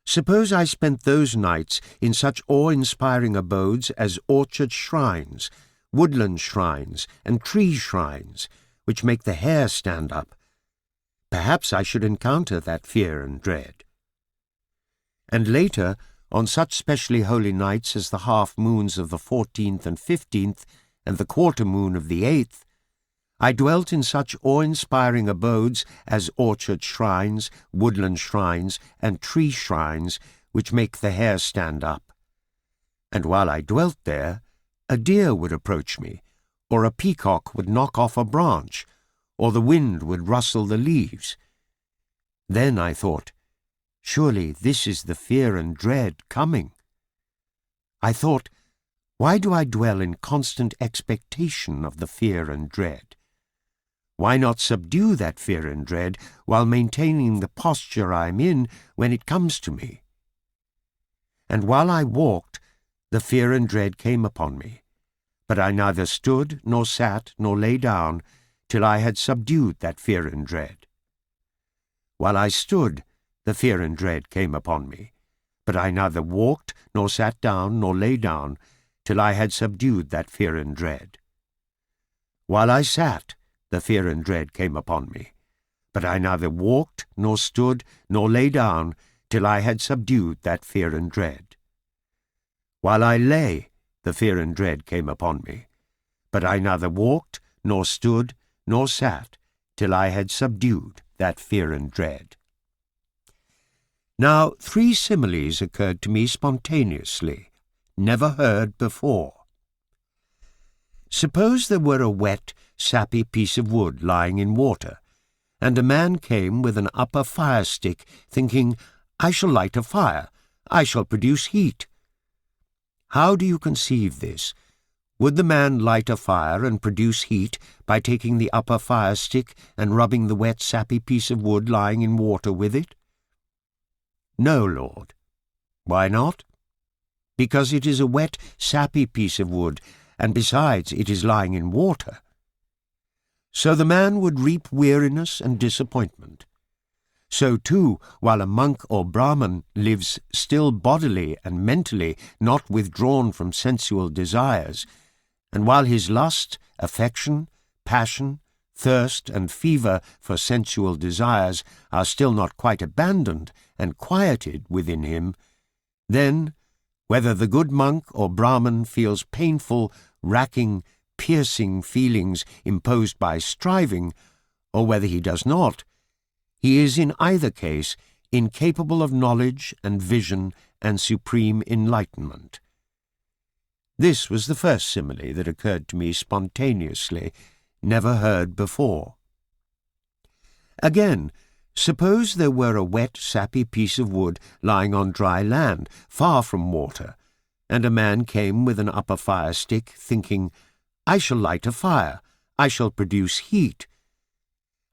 Suppose I spent those nights in such awe-inspiring abodes as orchard shrines, woodland shrines, and tree shrines, which make the hair stand up. Perhaps I should encounter that fear and dread. And later, on such specially holy nights as the half-moons of the 14th and 15th, and the quarter-moon of the 8th, I dwelt in such awe-inspiring abodes as orchard shrines, woodland shrines, and tree shrines, which make the hair stand up. And while I dwelt there, a deer would approach me, or a peacock would knock off a branch, or the wind would rustle the leaves. Then I thought, surely this is the fear and dread coming. I thought, why do I dwell in constant expectation of the fear and dread? Why not subdue that fear and dread while maintaining the posture I am in when it comes to me? And while I walked, the fear and dread came upon me, but I neither stood nor sat nor lay down till I had subdued that fear and dread. While I stood, the fear and dread came upon me, but I neither walked nor sat down nor lay down till I had subdued that fear and dread. While I sat, the fear and dread came upon me, but I neither walked nor stood nor lay down till I had subdued that fear and dread. While I lay, the fear and dread came upon me, but I neither walked nor stood nor sat till I had subdued that fear and dread. Now 3 similes occurred to me spontaneously, never heard before. Suppose there were a wet, sappy piece of wood lying in water, and a man came with an upper fire stick, thinking, I shall light a fire. I shall produce heat. How do you conceive this? Would the man light a fire and produce heat by taking the upper fire stick and rubbing the wet, sappy piece of wood lying in water with it? No, Lord. Why not? Because it is a wet, sappy piece of wood, and besides it is lying in water. So the man would reap weariness and disappointment. So too, while a monk or Brahman lives still bodily and mentally not withdrawn from sensual desires, and while his lust, affection, passion, thirst, and fever for sensual desires are still not quite abandoned and quieted within him, then, whether the good monk or Brahman feels painful, racking, piercing feelings imposed by striving, or whether he does not, he is in either case incapable of knowledge and vision and supreme enlightenment. This was the first simile that occurred to me spontaneously, never heard before. Again, suppose there were a wet, sappy piece of wood lying on dry land, far from water, and a man came with an upper fire stick, thinking, I shall light a fire, I shall produce heat.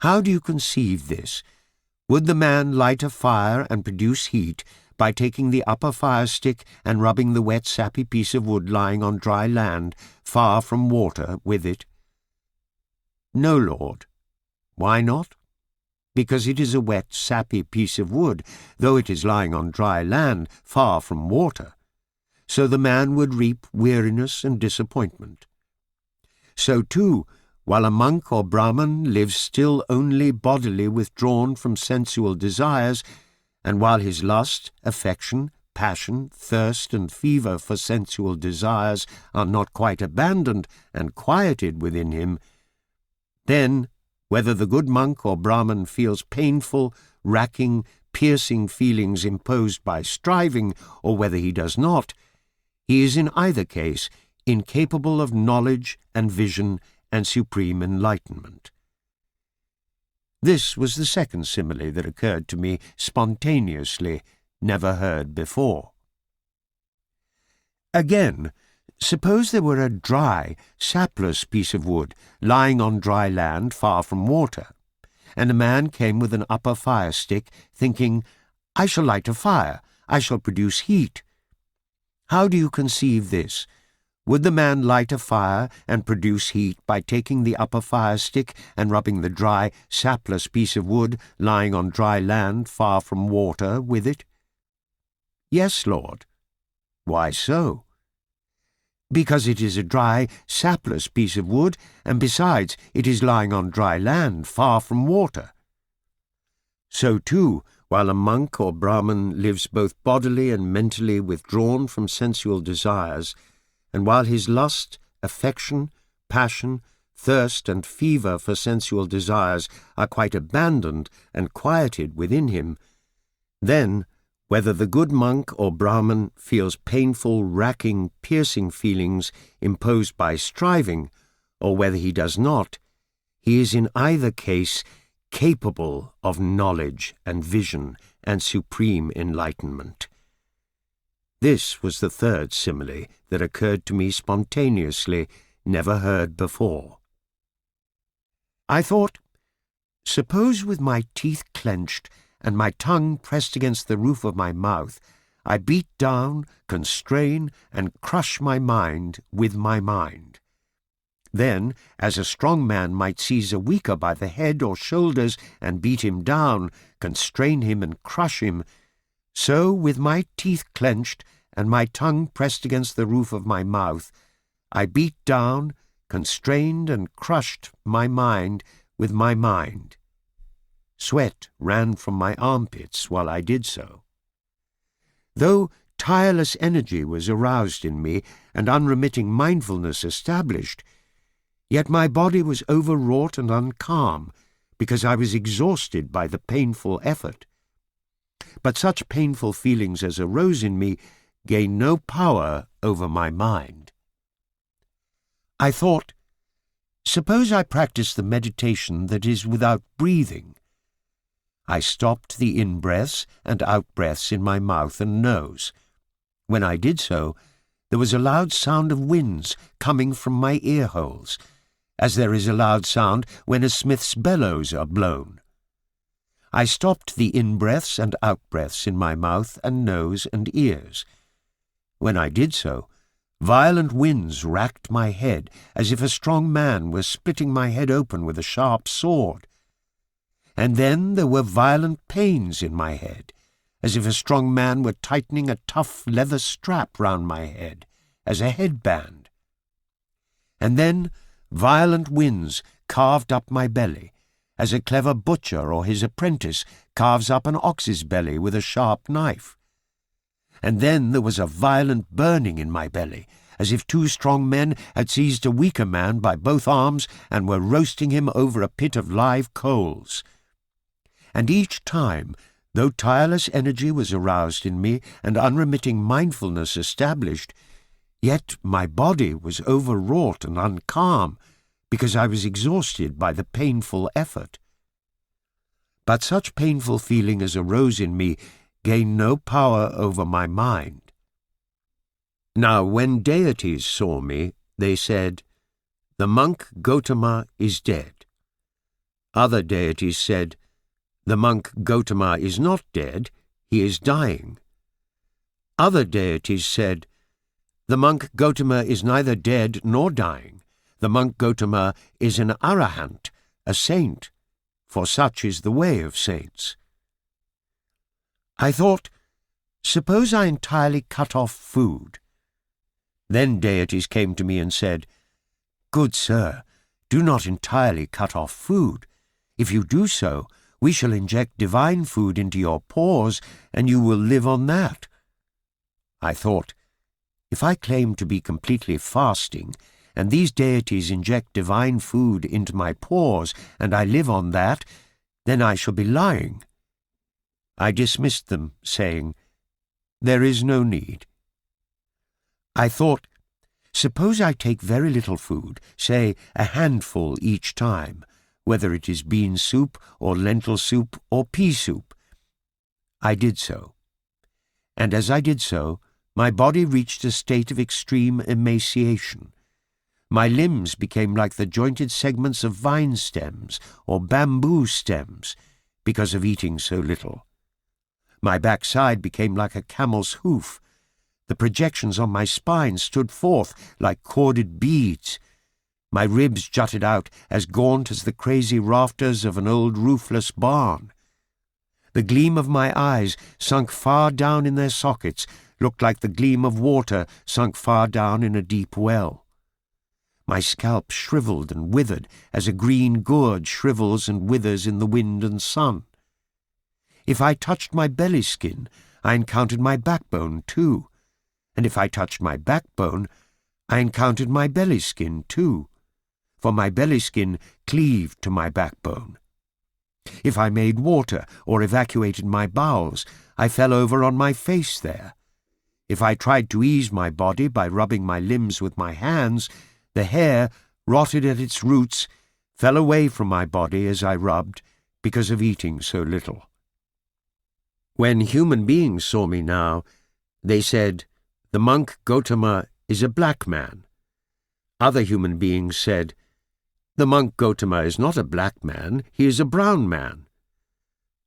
How do you conceive this? Would the man light a fire and produce heat by taking the upper fire stick and rubbing the wet, sappy piece of wood lying on dry land, far from water, with it? No, Lord. Why not? Because it is a wet, sappy piece of wood, though it is lying on dry land, far from water. So the man would reap weariness and disappointment. So too, while a monk or Brahman lives still only bodily withdrawn from sensual desires, and while his lust, affection, passion, thirst, and fever for sensual desires are not quite abandoned and quieted within him, then, whether the good monk or Brahman feels painful, racking, piercing feelings imposed by striving, or whether he does not, he is in either case incapable of knowledge and vision and supreme enlightenment. This was the second simile that occurred to me spontaneously, never heard before. Again, suppose there were a dry, sapless piece of wood lying on dry land far from water, and a man came with an upper fire stick, thinking, I shall light a fire, I shall produce heat. How do you conceive this? Would the man light a fire and produce heat by taking the upper fire stick and rubbing the dry, sapless piece of wood lying on dry land far from water with it? Yes, Lord. Why so? Because it is a dry, sapless piece of wood, and besides it is lying on dry land far from water. So too, while a monk or Brahman lives both bodily and mentally withdrawn from sensual desires, and while his lust, affection, passion, thirst, and fever for sensual desires are quite abandoned and quieted within him, then, whether the good monk or Brahman feels painful, racking, piercing feelings imposed by striving, or whether he does not, he is in either case capable of knowledge and vision and supreme enlightenment. This was the third simile that occurred to me spontaneously, never heard before. I thought, suppose with my teeth clenched and my tongue pressed against the roof of my mouth, I beat down, constrain, and crush my mind with my mind. Then, as a strong man might seize a weaker by the head or shoulders and beat him down, constrain him and crush him, so, with my teeth clenched and my tongue pressed against the roof of my mouth, I beat down, constrained and crushed my mind with my mind. Sweat ran from my armpits while I did so. Though tireless energy was aroused in me and unremitting mindfulness established, yet my body was overwrought and uncalm because I was exhausted by the painful effort. But such painful feelings as arose in me gained no power over my mind. I thought, suppose I practice the meditation that is without breathing. I stopped the in-breaths and out-breaths in my mouth and nose. When I did so, there was a loud sound of winds coming from my ear holes, as there is a loud sound when a smith's bellows are blown. I stopped the in-breaths and out-breaths in my mouth and nose and ears. When I did so, violent winds racked my head, as if a strong man were splitting my head open with a sharp sword. And then there were violent pains in my head, as if a strong man were tightening a tough leather strap round my head, as a headband. And then violent winds carved up my belly, as a clever butcher or his apprentice carves up an ox's belly with a sharp knife. And then there was a violent burning in my belly, as if two strong men had seized a weaker man by both arms and were roasting him over a pit of live coals. And each time, though tireless energy was aroused in me and unremitting mindfulness established, yet my body was overwrought and uncalm, because I was exhausted by the painful effort. But such painful feeling as arose in me gained no power over my mind. Now when deities saw me, they said, "The monk Gotama is dead." Other deities said, "The monk Gotama is not dead, he is dying." Other deities said, "The monk Gotama is neither dead nor dying. The monk Gotama is an arahant, a saint, for such is the way of saints." I thought, suppose I entirely cut off food. Then deities came to me and said, "Good sir, do not entirely cut off food. If you do so, we shall inject divine food into your pores, and you will live on that." I thought, if I claim to be completely fasting, and these deities inject divine food into my pores, and I live on that, then I shall be lying. I dismissed them, saying, "There is no need." I thought, suppose I take very little food, say a handful each time, whether it is bean soup or lentil soup or pea soup. I did so. And as I did so, my body reached a state of extreme emaciation. My limbs became like the jointed segments of vine stems or bamboo stems, because of eating so little. My backside became like a camel's hoof. The projections on my spine stood forth like corded beads. My ribs jutted out as gaunt as the crazy rafters of an old roofless barn. The gleam of my eyes, sunk far down in their sockets, looked like the gleam of water sunk far down in a deep well. My scalp shriveled and withered as a green gourd shrivels and withers in the wind and sun. If I touched my belly skin, I encountered my backbone too. And if I touched my backbone, I encountered my belly skin too, for my belly skin cleaved to my backbone. If I made water or evacuated my bowels, I fell over on my face there. If I tried to ease my body by rubbing my limbs with my hands, the hair, rotted at its roots, fell away from my body as I rubbed, because of eating so little. When human beings saw me now, they said, "The monk Gotama is a black man." Other human beings said, "The monk Gotama is not a black man, he is a brown man."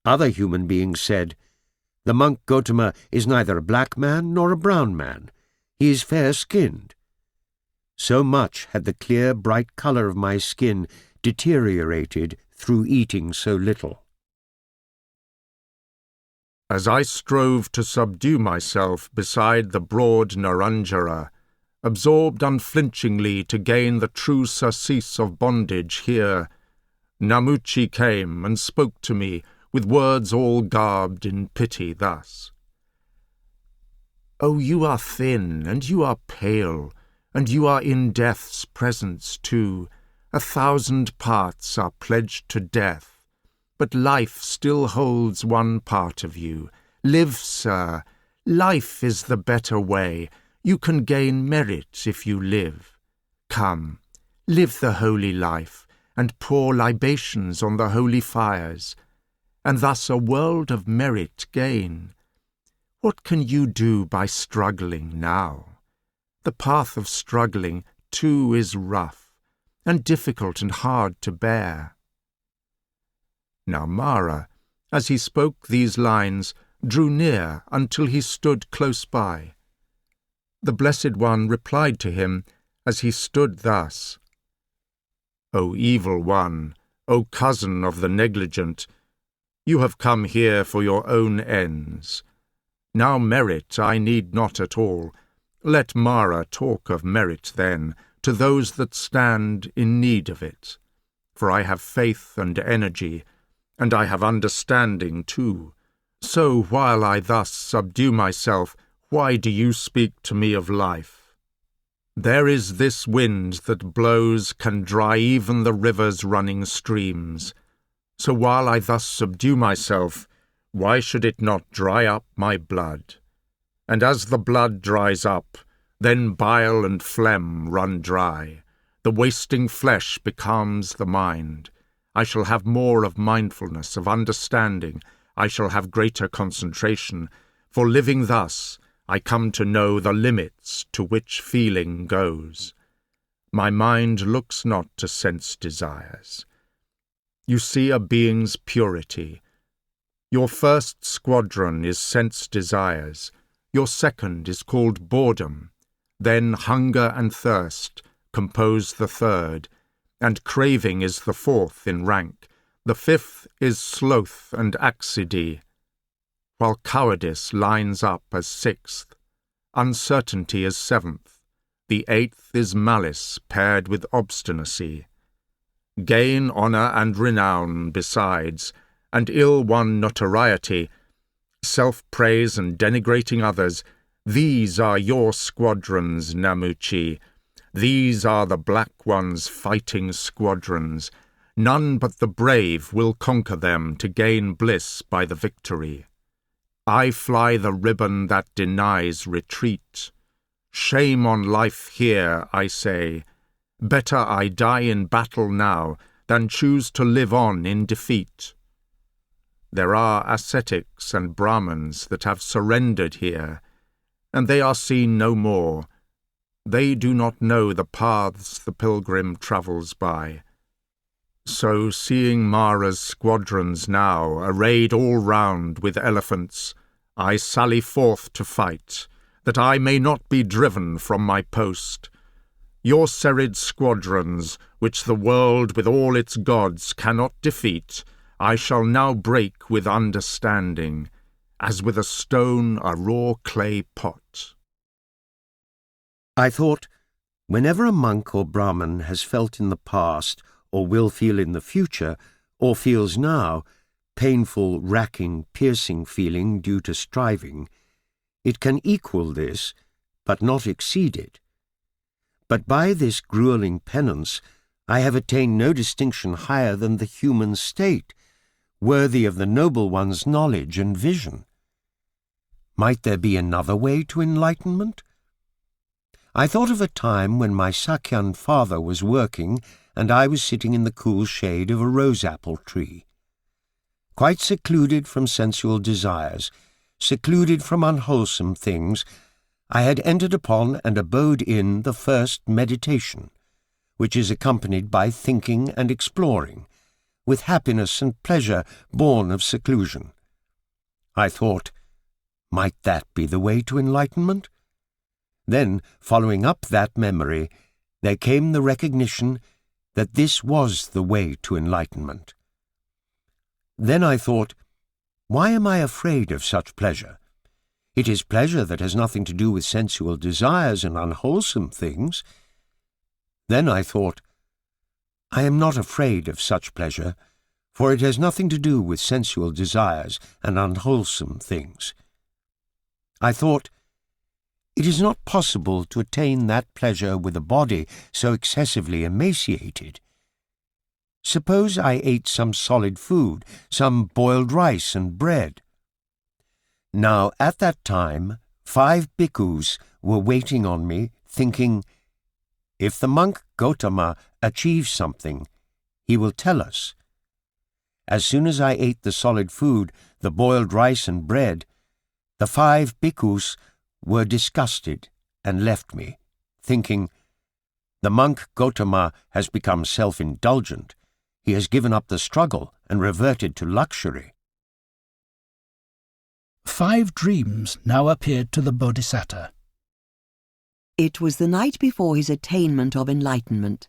Other human beings said, "The monk Gotama is neither a black man nor a brown man, he is fair-skinned." So much had the clear, bright colour of my skin deteriorated through eating so little. As I strove to subdue myself beside the broad Naranjara, absorbed unflinchingly to gain the true surcease of bondage here, Namuchi came and spoke to me with words all garbed in pity thus. "Oh, you are thin, and you are pale, and you are in death's presence too. 1,000 parts are pledged to death. But life still holds one part of you. Live, sir. Life is the better way. You can gain merit if you live. Come, live the holy life, and pour libations on the holy fires. and thus a world of merit gain. What can you do by struggling now? The path of struggling, too, is rough, and difficult and hard to bear. Now Mara, as he spoke these lines, drew near until he stood close by. The Blessed One replied to him as he stood thus, "O evil one, O cousin of the negligent, you have come here for your own ends. Now merit I need not at all. Let Mara talk of merit then, to those that stand in need of it. For I have faith and energy, and I have understanding too. So while I thus subdue myself, why do you speak to me of life? There is this wind that blows can dry even the river's running streams. So while I thus subdue myself, why should it not dry up my blood? And as the blood dries up, then bile and phlegm run dry. The wasting flesh becomes the mind. I shall have more of mindfulness, of understanding. I shall have greater concentration. For living thus, I come to know the limits to which feeling goes. My mind looks not to sense desires. You see a being's purity. Your first squadron is sense desires. Your second is called boredom. Then hunger and thirst compose the third, and craving is the fourth in rank. The fifth is sloth and accidie, while cowardice lines up as sixth, uncertainty as seventh. The eighth is malice paired with obstinacy. Gain, honour, and renown besides, and ill-won notoriety, self-praise and denigrating others, these are your squadrons, Namuchi. These are the Black One's fighting squadrons. None but the brave will conquer them to gain bliss by the victory. I fly the ribbon that denies retreat. Shame on life here, I say. Better I die in battle now than choose to live on in defeat. There are ascetics and Brahmins that have surrendered here, and they are seen no more. They do not know the paths the pilgrim travels by. So, seeing Mara's squadrons now, arrayed all round with elephants, I sally forth to fight, that I may not be driven from my post. Your serried squadrons, which the world with all its gods cannot defeat, I shall now break with understanding, as with a stone a raw clay pot. I thought, whenever a monk or Brahmin has felt in the past, or will feel in the future, or feels now, painful, racking, piercing feeling due to striving, it can equal this, but not exceed it. But by this grueling penance, I have attained no distinction higher than the human state, worthy of the Noble One's knowledge and vision. Might there be another way to enlightenment? I thought of a time when my Sakyan father was working and I was sitting in the cool shade of a rose-apple tree. Quite secluded from sensual desires, secluded from unwholesome things, I had entered upon and abode in the first meditation, which is accompanied by thinking and exploring, with happiness and pleasure born of seclusion. I thought, might that be the way to enlightenment? Then, following up that memory, there came the recognition that this was the way to enlightenment. Then I thought, why am I afraid of such pleasure? It is pleasure that has nothing to do with sensual desires and unwholesome things. Then I thought, I am not afraid of such pleasure, for it has nothing to do with sensual desires and unwholesome things. I thought, it is not possible to attain that pleasure with a body so excessively emaciated. Suppose I ate some solid food, some boiled rice and bread. Now at that time 5 bhikkhus were waiting on me, thinking, if the monk Gautama achieves something, he will tell us. As soon as I ate the solid food, the boiled rice and bread, the 5 bhikkhus were disgusted and left me, thinking, "The monk Gotama has become self-indulgent. He has given up the struggle and reverted to luxury." 5 dreams now appeared to the Bodhisatta. It was the night before his attainment of enlightenment,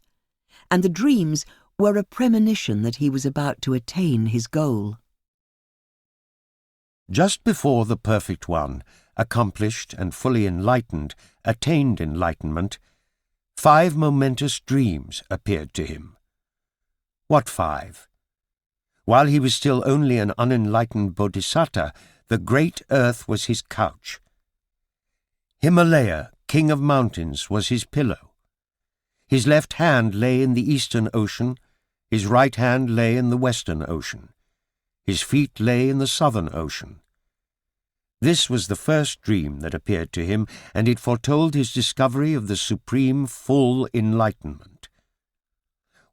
and the dreams were a premonition that he was about to attain his goal. Just before the Perfect One, accomplished and fully enlightened, attained enlightenment, 5 momentous dreams appeared to him. What 5? While he was still only an unenlightened bodhisatta, the great earth was his couch. Himalaya, king of mountains, was his pillow. His left hand lay in the eastern ocean, his right hand lay in the western ocean. His feet lay in the southern ocean. This was the first dream that appeared to him, and it foretold his discovery of the supreme full enlightenment.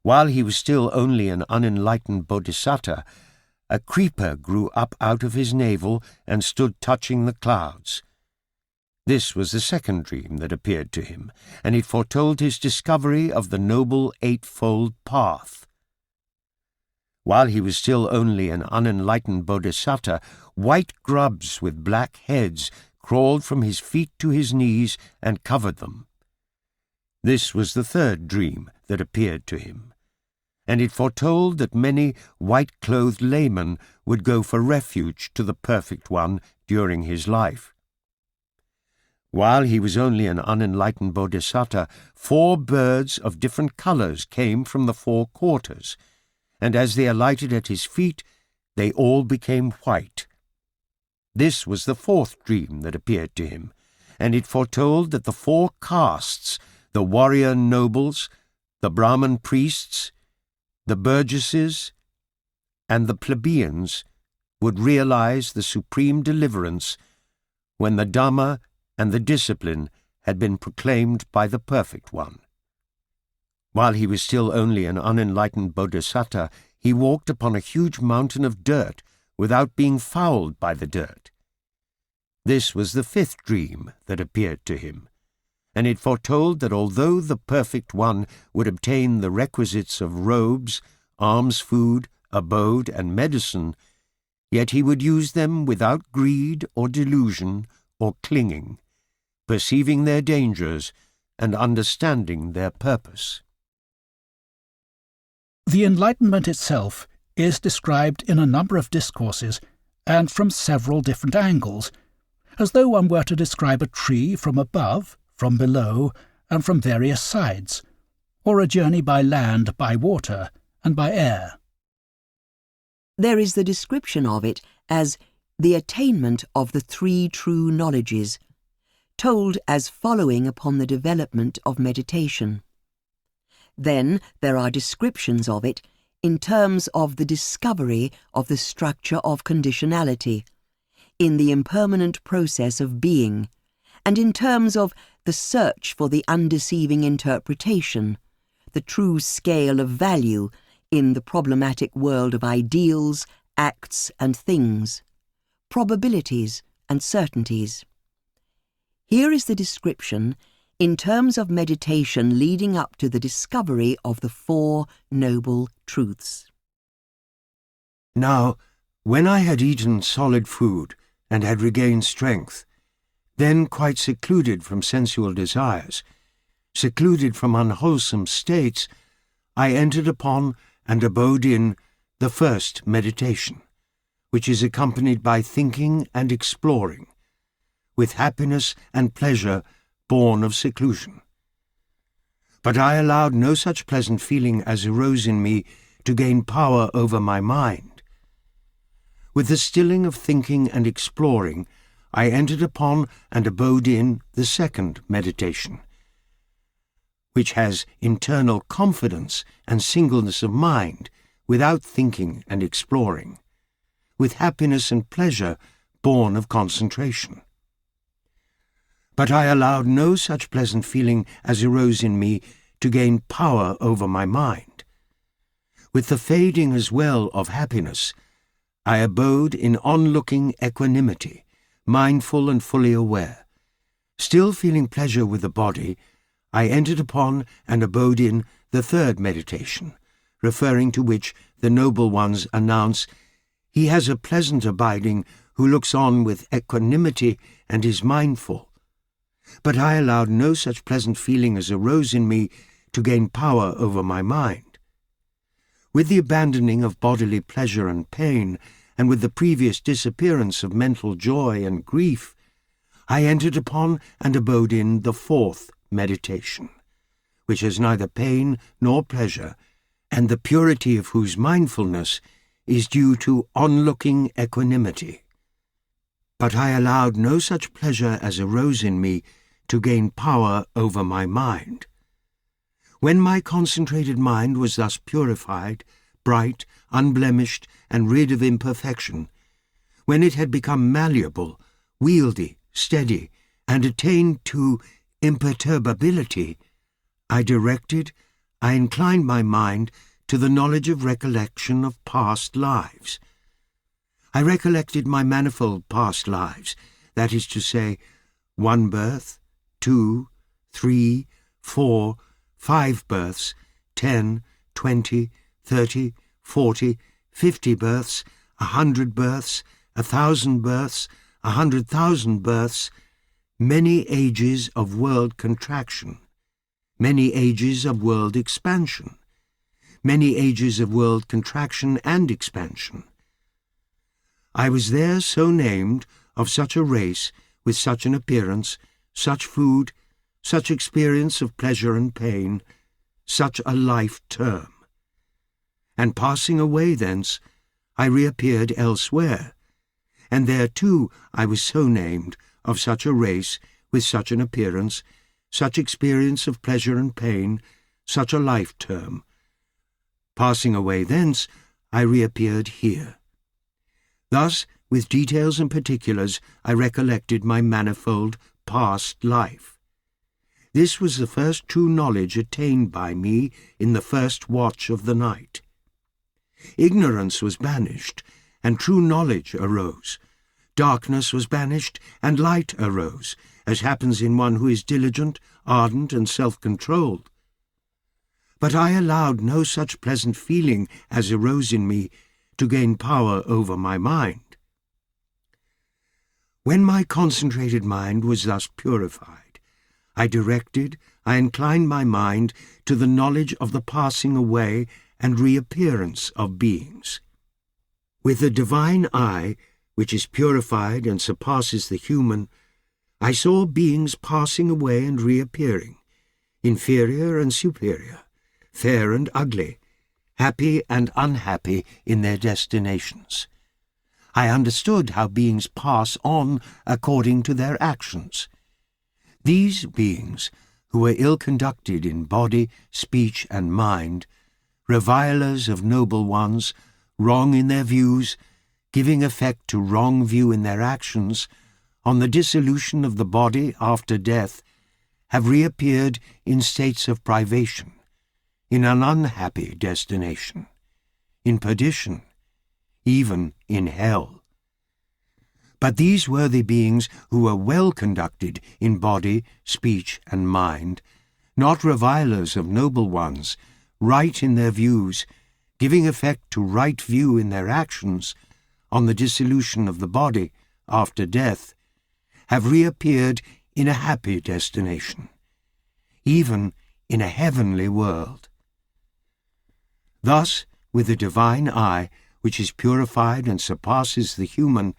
While he was still only an unenlightened bodhisatta, a creeper grew up out of his navel and stood touching the clouds. This was the second dream that appeared to him, and it foretold his discovery of the noble eightfold path. While he was still only an unenlightened bodhisatta, white grubs with black heads crawled from his feet to his knees and covered them. This was the third dream that appeared to him, and it foretold that many white-clothed laymen would go for refuge to the Perfect One during his life. While he was only an unenlightened bodhisatta, 4 birds of different colors came from the 4 quarters, and as they alighted at his feet, they all became white. This was the 4th dream that appeared to him, and it foretold that the 4 castes, the warrior nobles, the Brahmin priests, the burgesses, and the plebeians, would realize the supreme deliverance when the Dhamma and the discipline had been proclaimed by the Perfect One. While he was still only an unenlightened bodhisatta, he walked upon a huge mountain of dirt without being fouled by the dirt. This was the 5th dream that appeared to him, and it foretold that although the Perfect One would obtain the requisites of robes, alms food, abode, and medicine, yet he would use them without greed or delusion or clinging, perceiving their dangers and understanding their purpose. The enlightenment itself is described in a number of discourses and from several different angles, as though one were to describe a tree from above, from below, and from various sides, or a journey by land, by water, and by air. There is the description of it as the attainment of the 3 true knowledges, told as following upon the development of meditation. Then there are descriptions of it in terms of the discovery of the structure of conditionality, in the impermanent process of being, and in terms of the search for the undeceiving interpretation, the true scale of value in the problematic world of ideals, acts and things, probabilities and certainties. Here is the description in terms of meditation leading up to the discovery of the 4 noble truths. Now, when I had eaten solid food and had regained strength, then quite secluded from sensual desires, secluded from unwholesome states, I entered upon and abode in the first meditation, which is accompanied by thinking and exploring, with happiness and pleasure born of seclusion. But I allowed no such pleasant feeling as arose in me to gain power over my mind. With the stilling of thinking and exploring, I entered upon and abode in the second meditation, which has internal confidence and singleness of mind without thinking and exploring, with happiness and pleasure born of concentration. But I allowed no such pleasant feeling as arose in me to gain power over my mind. With the fading as well of happiness, I abode in onlooking equanimity, mindful and fully aware. Still feeling pleasure with the body, I entered upon and abode in the third meditation, referring to which the noble ones announce, "He has a pleasant abiding who looks on with equanimity and is mindful." But I allowed no such pleasant feeling as arose in me to gain power over my mind. With the abandoning of bodily pleasure and pain, and with the previous disappearance of mental joy and grief, I entered upon and abode in the fourth meditation, which has neither pain nor pleasure, and the purity of whose mindfulness is due to onlooking equanimity. But I allowed no such pleasure as arose in me to gain power over my mind. When my concentrated mind was thus purified, bright, unblemished, and rid of imperfection, when it had become malleable, wieldy, steady, and attained to imperturbability, I inclined my mind to the knowledge of recollection of past lives. I recollected my manifold past lives, that is to say, 1 birth, 2, 3, 4, 5 births, 10, 20, 30, 40, 50 births, 100 births, 1,000 births, 100,000 births, many ages of world contraction, many ages of world expansion, many ages of world contraction and expansion. I was there so named, of such a race, with such an appearance, such food, such experience of pleasure and pain, such a life term. And passing away thence, I reappeared elsewhere, and there too I was so named, of such a race, with such an appearance, such experience of pleasure and pain, such a life term. Passing away thence, I reappeared here. Thus, with details and particulars, I recollected my manifold past life. This was the first true knowledge attained by me in the first watch of the night. Ignorance was banished, and true knowledge arose. Darkness was banished, and light arose, as happens in one who is diligent, ardent, and self-controlled. But I allowed no such pleasant feeling as arose in me to gain power over my mind. When my concentrated mind was thus purified, I inclined my mind to the knowledge of the passing away and reappearance of beings. With the divine eye, which is purified and surpasses the human, I saw beings passing away and reappearing, inferior and superior, fair and ugly, happy and unhappy in their destinations. I understood how beings pass on according to their actions. These beings, who were ill-conducted in body, speech, and mind, revilers of noble ones, wrong in their views, giving effect to wrong view in their actions, on the dissolution of the body after death, have reappeared in states of privation, in an unhappy destination, in perdition, even in hell. But these worthy beings who were well conducted in body, speech, and mind, not revilers of noble ones, right in their views, giving effect to right view in their actions, on the dissolution of the body after death, have reappeared in a happy destination, even in a heavenly world. Thus, with the divine eye, which is purified and surpasses the human,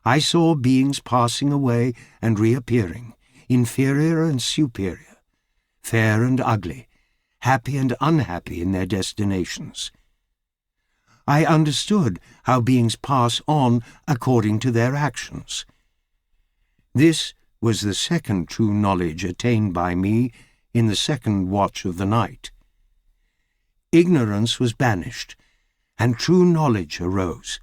I saw beings passing away and reappearing, inferior and superior, fair and ugly, happy and unhappy in their destinations. I understood how beings pass on according to their actions. This was the second true knowledge attained by me in the second watch of the night. Ignorance was banished, and true knowledge arose.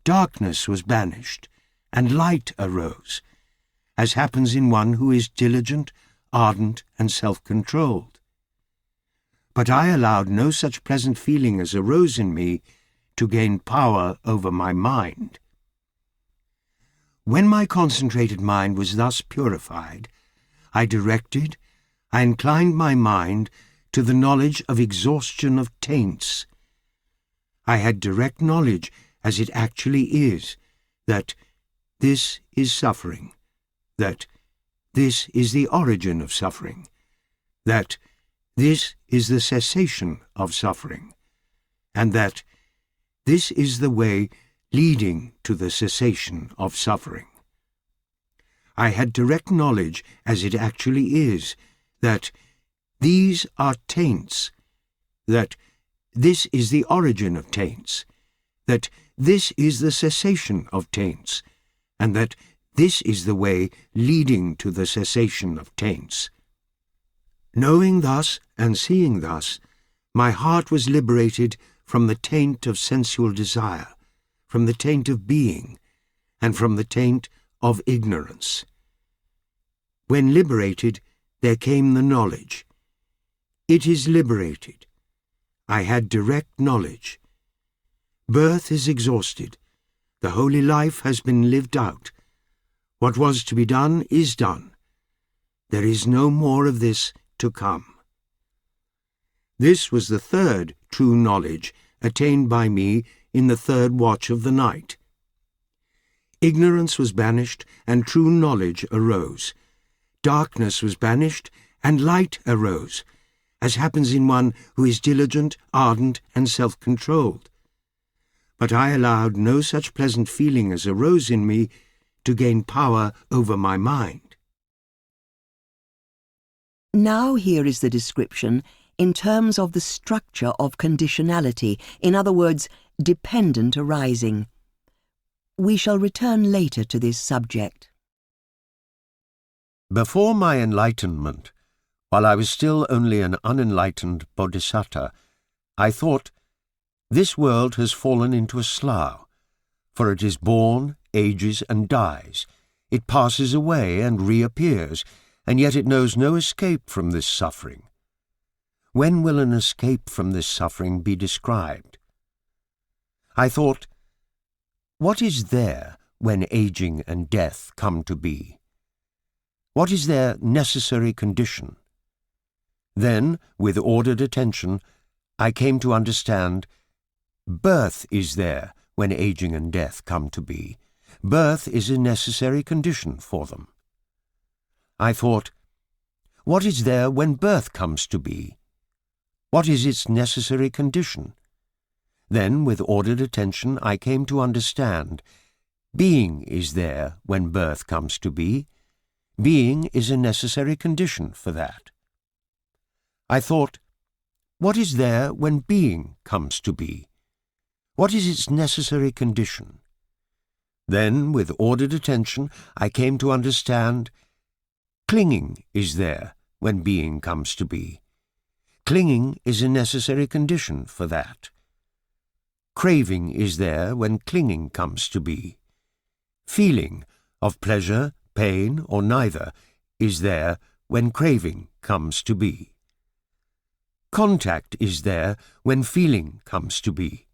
Darkness was banished, and light arose, as happens in one who is diligent, ardent, and self-controlled. But I allowed no such pleasant feeling as arose in me to gain power over my mind. When my concentrated mind was thus purified, I inclined my mind to the knowledge of exhaustion of taints. I had direct knowledge, as it actually is, that this is suffering, that this is the origin of suffering, that this is the cessation of suffering, and that this is the way leading to the cessation of suffering. I had direct knowledge, as it actually is, that these are taints, that this is the origin of taints, that this is the cessation of taints, and that this is the way leading to the cessation of taints. Knowing thus and seeing thus, my heart was liberated from the taint of sensual desire, from the taint of being, and from the taint of ignorance. When liberated, there came the knowledge. It is liberated. I had direct knowledge. Birth is exhausted. The holy life has been lived out. What was to be done is done. There is no more of this to come. This was the third true knowledge attained by me in the third watch of the night. Ignorance was banished, and true knowledge arose. Darkness was banished, and light arose, as happens in one who is diligent, ardent, and self-controlled. But I allowed no such pleasant feeling as arose in me to gain power over my mind. Now here is the description in terms of the structure of conditionality, in other words, dependent arising. We shall return later to this subject. Before my enlightenment, while I was still only an unenlightened bodhisattva, I thought, this world has fallen into a slough, for it is born, ages, and dies. It passes away and reappears, and yet it knows no escape from this suffering. When will an escape from this suffering be described? I thought, what is there when aging and death come to be? What is their necessary condition? Then, with ordered attention, I came to understand birth is there when aging and death come to be. Birth is a necessary condition for them. I thought, what is there when birth comes to be? What is its necessary condition? Then, with ordered attention, I came to understand being is there when birth comes to be. Being is a necessary condition for that. I thought, what is there when being comes to be? What is its necessary condition? Then, with ordered attention, I came to understand clinging is there when being comes to be. Clinging is a necessary condition for that. Craving is there when clinging comes to be. Feeling of pleasure, pain, or neither is there when craving comes to be. Contact is there when feeling comes to be.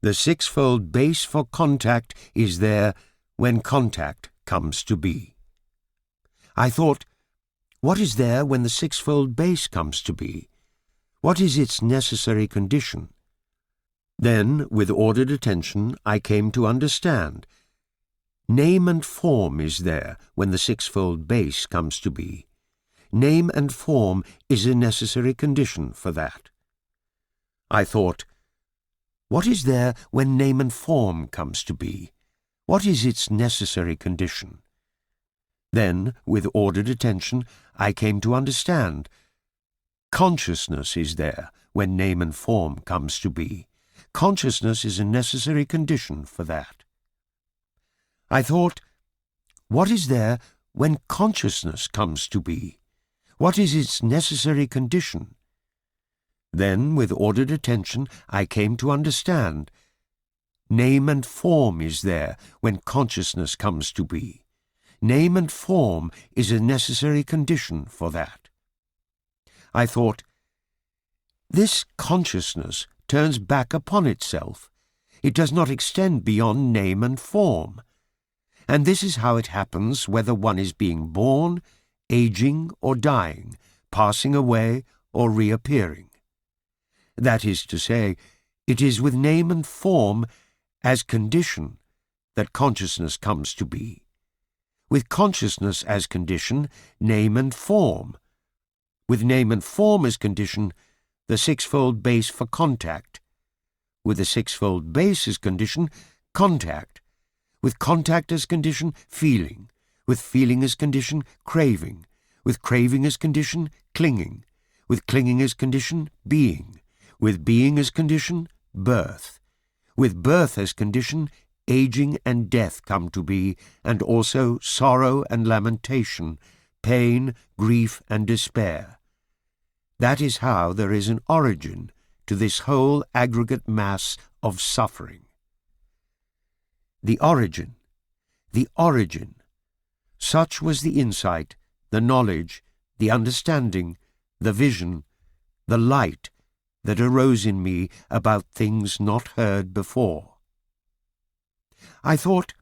The sixfold base for contact is there when contact comes to be. I thought, what is there when the sixfold base comes to be? What is its necessary condition? Then, with ordered attention, I came to understand name and form is there when the sixfold base comes to be. Name and form is a necessary condition for that. I thought, what is there when name and form comes to be? What is its necessary condition? Then, with ordered attention, I came to understand consciousness is there when name and form comes to be. Consciousness is a necessary condition for that. I thought, what is there when consciousness comes to be? What is its necessary condition? Then, with ordered attention, I came to understand name and form is there when consciousness comes to be. Name and form is a necessary condition for that. I thought, This consciousness turns back upon itself. It does not extend beyond name and form. And this is how it happens whether one is being born, aging or dying, passing away or reappearing. That is to say, it is with name and form as condition that consciousness comes to be. With consciousness as condition, name and form. With name and form as condition, the sixfold base for contact. With the sixfold base as condition, contact. With contact as condition, feeling. With feeling as condition, craving. With craving as condition, clinging. With clinging as condition, being. With being as condition, birth. With birth as condition, aging and death come to be, and also sorrow and lamentation, pain, grief and despair. That is how there is an origin to this whole aggregate mass of suffering. The origin. Such was the insight, the knowledge, the understanding, the vision, the light that arose in me about things not heard before. I thought,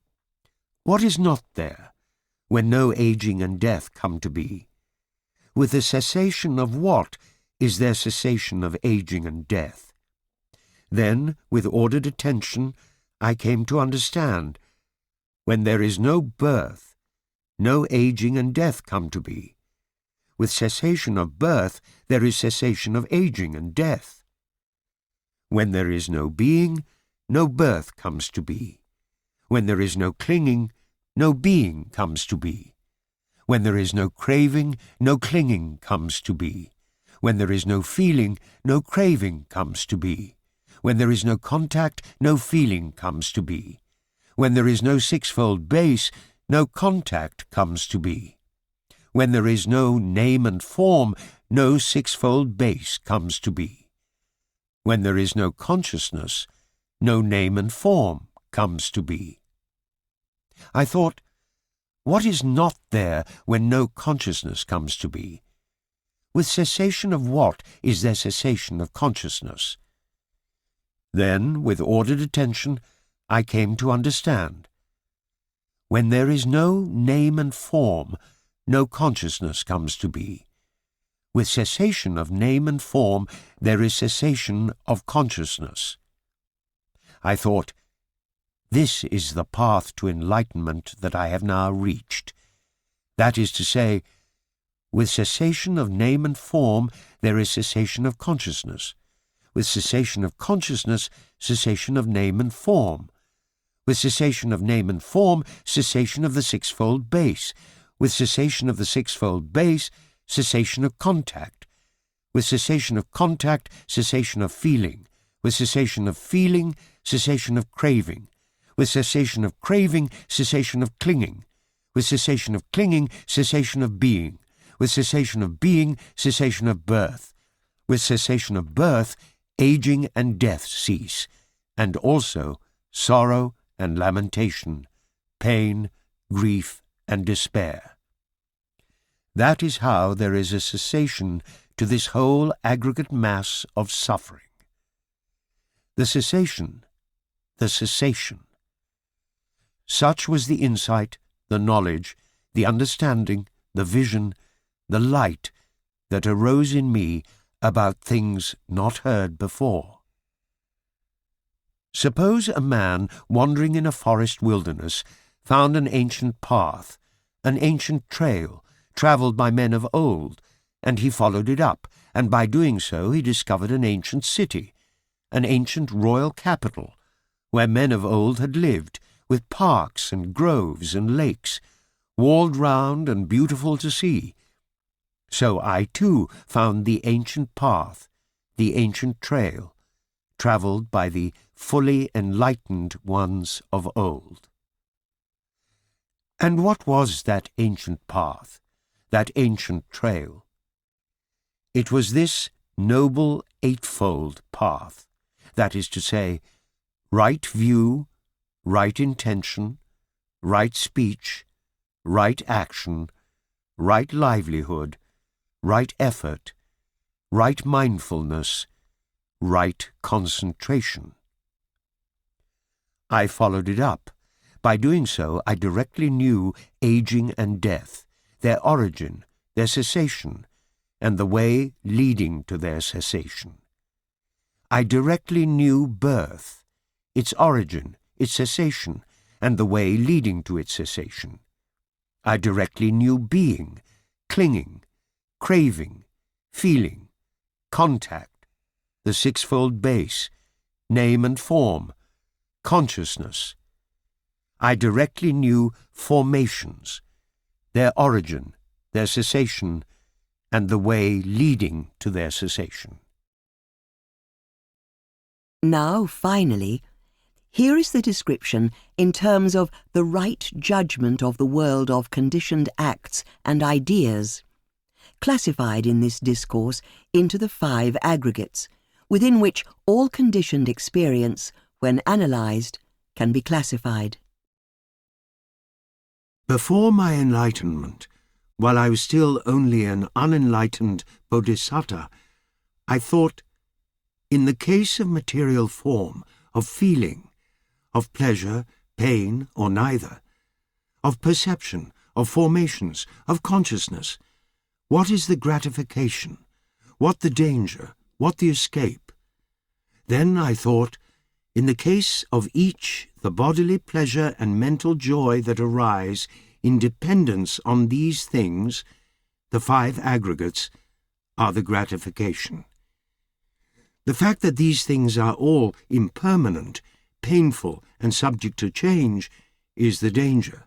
what is not there when no aging and death come to be? With the cessation of what is there cessation of aging and death? Then, with ordered attention, I came to understand, when there is no birth, no aging and death come to be. With cessation of birth, there is cessation of aging and death. When there is no being, no birth comes to be. When there is no clinging, no being comes to be. When there is no craving, no clinging comes to be. When there is no feeling, no craving comes to be. When there is no contact, no feeling comes to be. When there is no sixfold base, no contact comes to be. When there is no name and form, no sixfold base comes to be. When there is no consciousness, no name and form comes to be. I thought, what is not there when no consciousness comes to be? With cessation of what is there cessation of consciousness? Then, with ordered attention, I came to understand. When there is no name and form, no consciousness comes to be. With cessation of name and form, there is cessation of consciousness. I thought, this is the path to enlightenment that I have now reached. That is to say, with cessation of name and form, there is cessation of consciousness. With cessation of consciousness, cessation of name and form. With cessation of name and form, cessation of the sixfold base. With cessation of the sixfold base, cessation of contact. With cessation of contact, cessation of feeling. With cessation of feeling, cessation of craving. With cessation of craving, cessation of clinging. With cessation of clinging, cessation of being. With cessation of being, cessation of birth. With cessation of birth, aging and death cease, and also sorrow and lamentation, pain, grief, and despair. That is how there is a cessation to this whole aggregate mass of suffering. The cessation. Such was the insight, the knowledge, the understanding, the vision, the light that arose in me about things not heard before. Suppose a man wandering in a forest wilderness found an ancient path, an ancient trail, travelled by men of old, and he followed it up, and by doing so he discovered an ancient city, an ancient royal capital, where men of old had lived, with parks and groves and lakes, walled round and beautiful to see. So I too found the ancient path, the ancient trail, travelled by the fully enlightened ones of old. And what was that ancient path, that ancient trail? It was this noble eightfold path, that is to say, right view, right intention, right speech, right action, right livelihood, right effort, right mindfulness, right concentration. I followed it up. By doing so, I directly knew aging and death, their origin, their cessation, and the way leading to their cessation. I directly knew birth, its origin, its cessation, and the way leading to its cessation. I directly knew being, clinging, craving, feeling, contact, the sixfold base, name and form, consciousness. I directly knew formations, their origin, their cessation, and the way leading to their cessation. Now, finally, here is the description in terms of the right judgment of the world of conditioned acts and ideas, classified in this discourse into the 5 aggregates, within which all conditioned experience, when analysed, can be classified. Before my enlightenment, while I was still only an unenlightened bodhisattva, I thought, in the case of material form, of feeling, of pleasure, pain, or neither, of perception, of formations, of consciousness, what is the gratification, what the danger, what the escape? Then I thought, in the case of each, the bodily pleasure and mental joy that arise in dependence on these things, the 5 aggregates, are the gratification. The fact that these things are all impermanent, painful, and subject to change is the danger.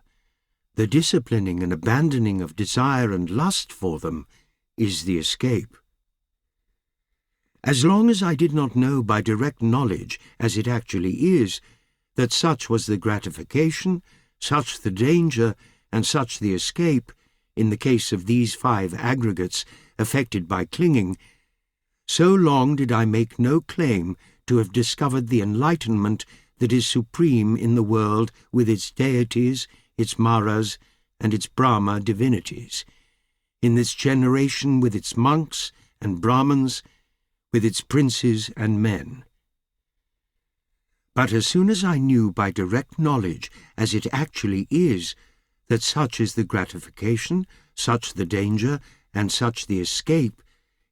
The disciplining and abandoning of desire and lust for them is the escape. As long as I did not know by direct knowledge, as it actually is, that such was the gratification, such the danger, and such the escape, in the case of these 5 aggregates affected by clinging, so long did I make no claim to have discovered the enlightenment that is supreme in the world with its deities, its maras, and its Brahma divinities, in this generation with its monks and Brahmins, with its princes and men. But as soon as I knew by direct knowledge, as it actually is, that such is the gratification, such the danger, and such the escape,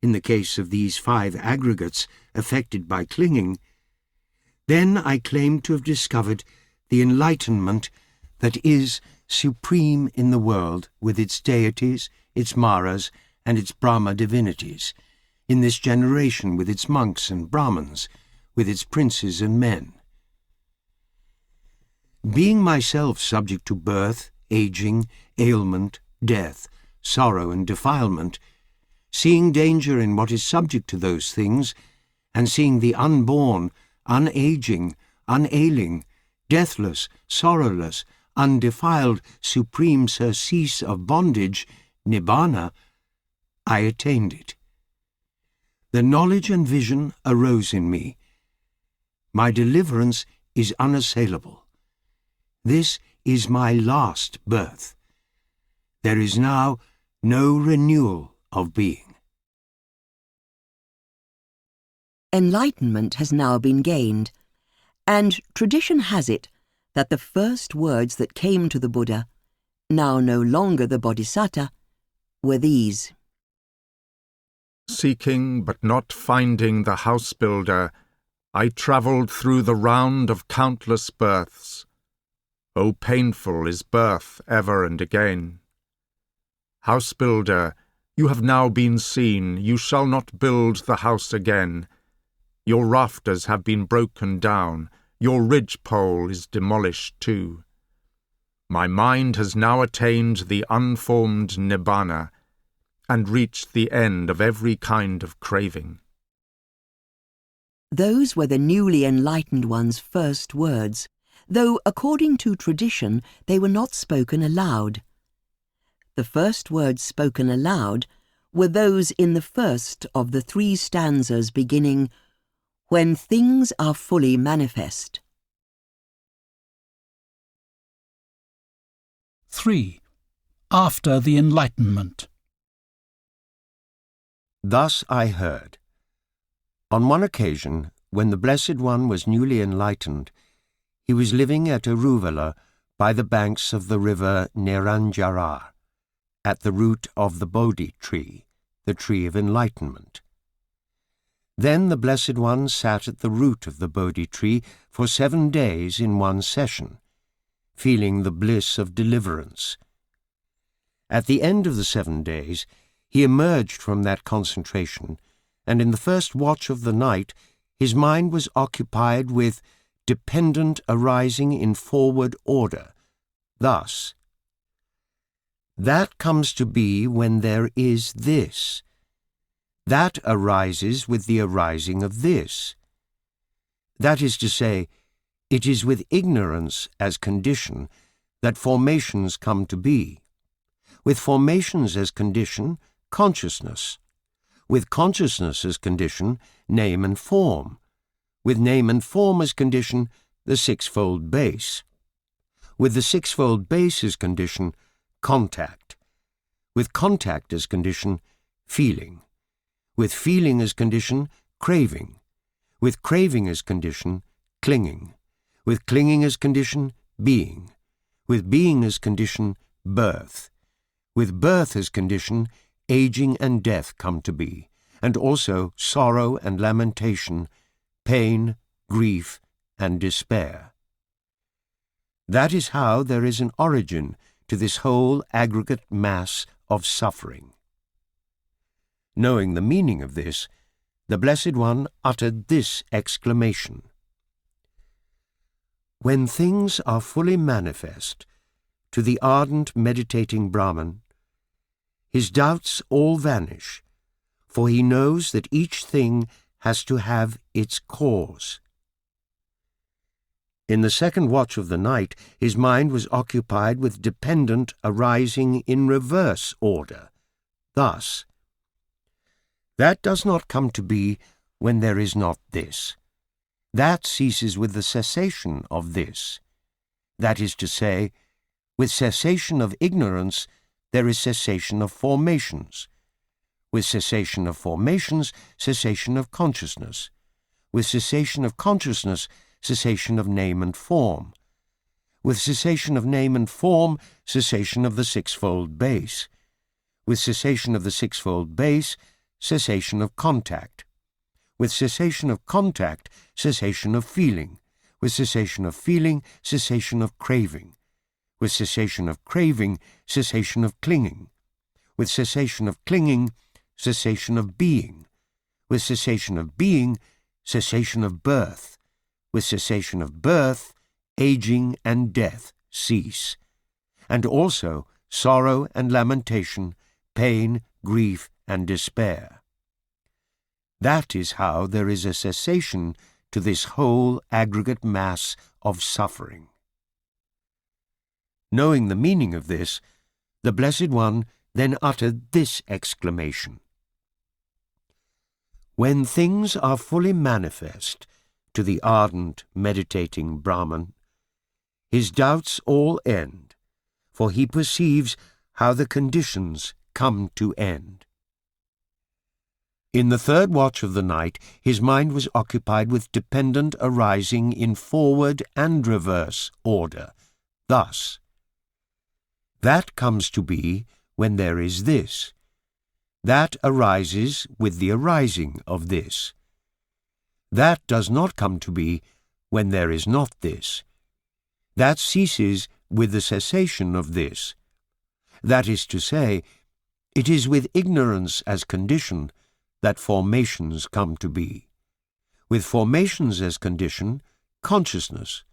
in the case of these 5 aggregates affected by clinging, then I claimed to have discovered the enlightenment that is supreme in the world with its deities, its maras, and its Brahma divinities, in this generation with its monks and Brahmins, with its princes and men. Being myself subject to birth, aging, ailment, death, sorrow, and defilement, seeing danger in what is subject to those things, and seeing the unborn, unaging, unailing, deathless, sorrowless, undefiled, supreme surcease of bondage, nibbana, I attained it. The knowledge and vision arose in me. My deliverance is unassailable. This is my last birth. There is now no renewal of being. Enlightenment has now been gained, and tradition has it that the first words that came to the Buddha, now no longer the Bodhisattva, were these: Seeking but not finding the house builder, I travelled through the round of countless births. O painful is birth ever and again. House builder, you have now been seen, you shall not build the house again. Your rafters have been broken down, your ridge-pole is demolished too. My mind has now attained the unformed nibbana, and reached the end of every kind of craving. Those were the newly enlightened one's first words, though according to tradition they were not spoken aloud. The first words spoken aloud were those in the first of the 3 stanzas beginning, "When things are fully manifest." 3. After the Enlightenment. Thus I heard, On one occasion, when the Blessed One was newly enlightened, he was living at Aruvela by the banks of the river Neranjara, at the root of the Bodhi tree, the tree of enlightenment. Then the Blessed One sat at the root of the Bodhi tree for 7 days in one session, feeling the bliss of deliverance. At the end of the 7 days, he emerged from that concentration, and in the first watch of the night, his mind was occupied with dependent arising in forward order, thus: that comes to be when there is this. That arises with the arising of this. That is to say, it is with ignorance as condition that formations come to be. With formations as condition, consciousness. With consciousness as condition, name and form. With name and form as condition, the sixfold base. With the sixfold base as condition, contact. With contact as condition, feeling. With feeling as condition, craving. With craving as condition, clinging. With clinging as condition, being. With being as condition, birth. With birth as condition, aging and death come to be, and also sorrow and lamentation, pain, grief, and despair. That is how there is an origin to this whole aggregate mass of suffering. Knowing the meaning of this, the Blessed One uttered this exclamation: when things are fully manifest to the ardent meditating Brahman, his doubts all vanish, for he knows that each thing has to have its cause. In the second watch of the night, his mind was occupied with dependent arising in reverse order, thus: that does not come to be when there is not this. That ceases with the cessation of this. That is to say, with cessation of ignorance, there is cessation of formations. With cessation of formations, cessation of consciousness. With cessation of consciousness, cessation of name and form. With cessation of name and form, cessation of the sixfold base. With cessation of the sixfold base, cessation of contact. With cessation of contact, cessation of feeling. With cessation of feeling, cessation of craving. With cessation of craving, cessation of clinging. With cessation of clinging, cessation of being. With cessation of being, cessation of birth. With cessation of birth, aging and death cease, and also sorrow and lamentation, pain, grief, and despair. That is how there is a cessation to this whole aggregate mass of suffering. Knowing the meaning of this, the Blessed One then uttered this exclamation: when things are fully manifest to the ardent, meditating Brahman, his doubts all end, for he perceives how the conditions come to end. In the third watch of the night, his mind was occupied with dependent arising in forward and reverse order, thus: that comes to be when there is this. That arises with the arising of this. That does not come to be when there is not this. That ceases with the cessation of this. That is to say, it is with ignorance as condition that formations come to be. With formations as condition, consciousness.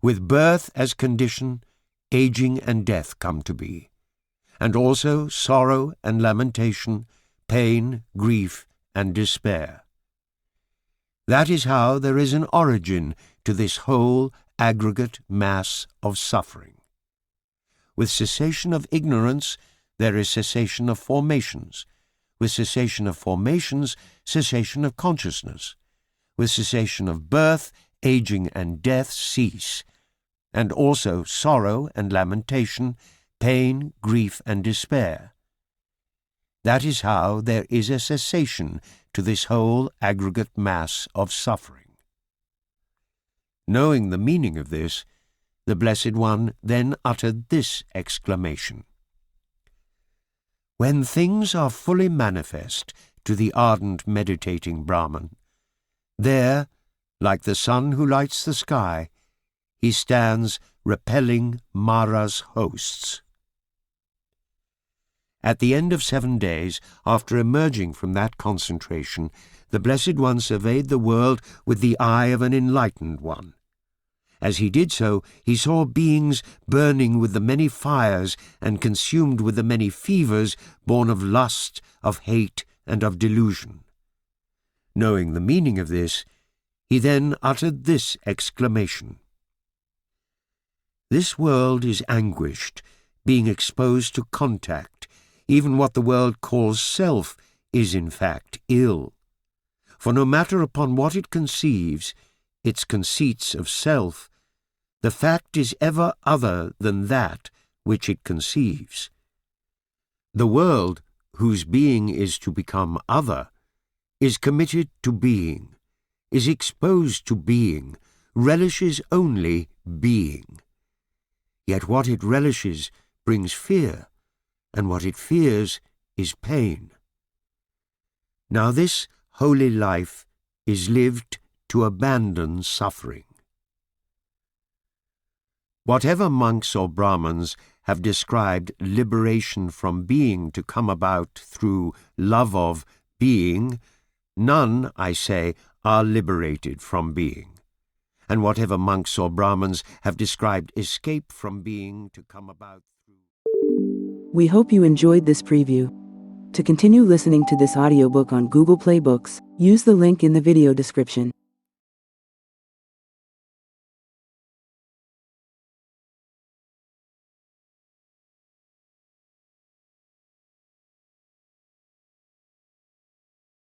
With birth as condition, aging and death come to be, and also sorrow and lamentation, pain, grief, and despair. That is how there is an origin to this whole aggregate mass of suffering. With cessation of ignorance, there is cessation of formations. With cessation of formations, cessation of consciousness. With cessation of birth, aging and death cease, and also sorrow and lamentation, pain, grief, and despair. That is how there is a cessation to this whole aggregate mass of suffering. Knowing the meaning of this, the Blessed One then uttered this exclamation: "When things are fully manifest to the ardent meditating Brahman, there, like the sun who lights the sky, he stands repelling Mara's hosts." At the end of 7 days, after emerging from that concentration, the Blessed One surveyed the world with the eye of an enlightened one. As he did so, he saw beings burning with the many fires and consumed with the many fevers born of lust, of hate, and of delusion. Knowing the meaning of this, he then uttered this exclamation: "This world is anguished, being exposed to contact. Even what the world calls self is in fact ill. For no matter upon what it conceives, its conceits of self, the fact is ever other than that which it conceives. The world, whose being is to become other, is committed to being, is exposed to being, relishes only being. Yet what it relishes brings fear, and what it fears is pain. Now this holy life is lived to abandon suffering." Whatever monks or Brahmins have described liberation from being to come about through love of being, none, I say, are liberated from being. And whatever monks or Brahmins have described escape from being to come about through... We hope you enjoyed this preview. To continue listening to this audiobook on Google Play Books, use the link in the video description.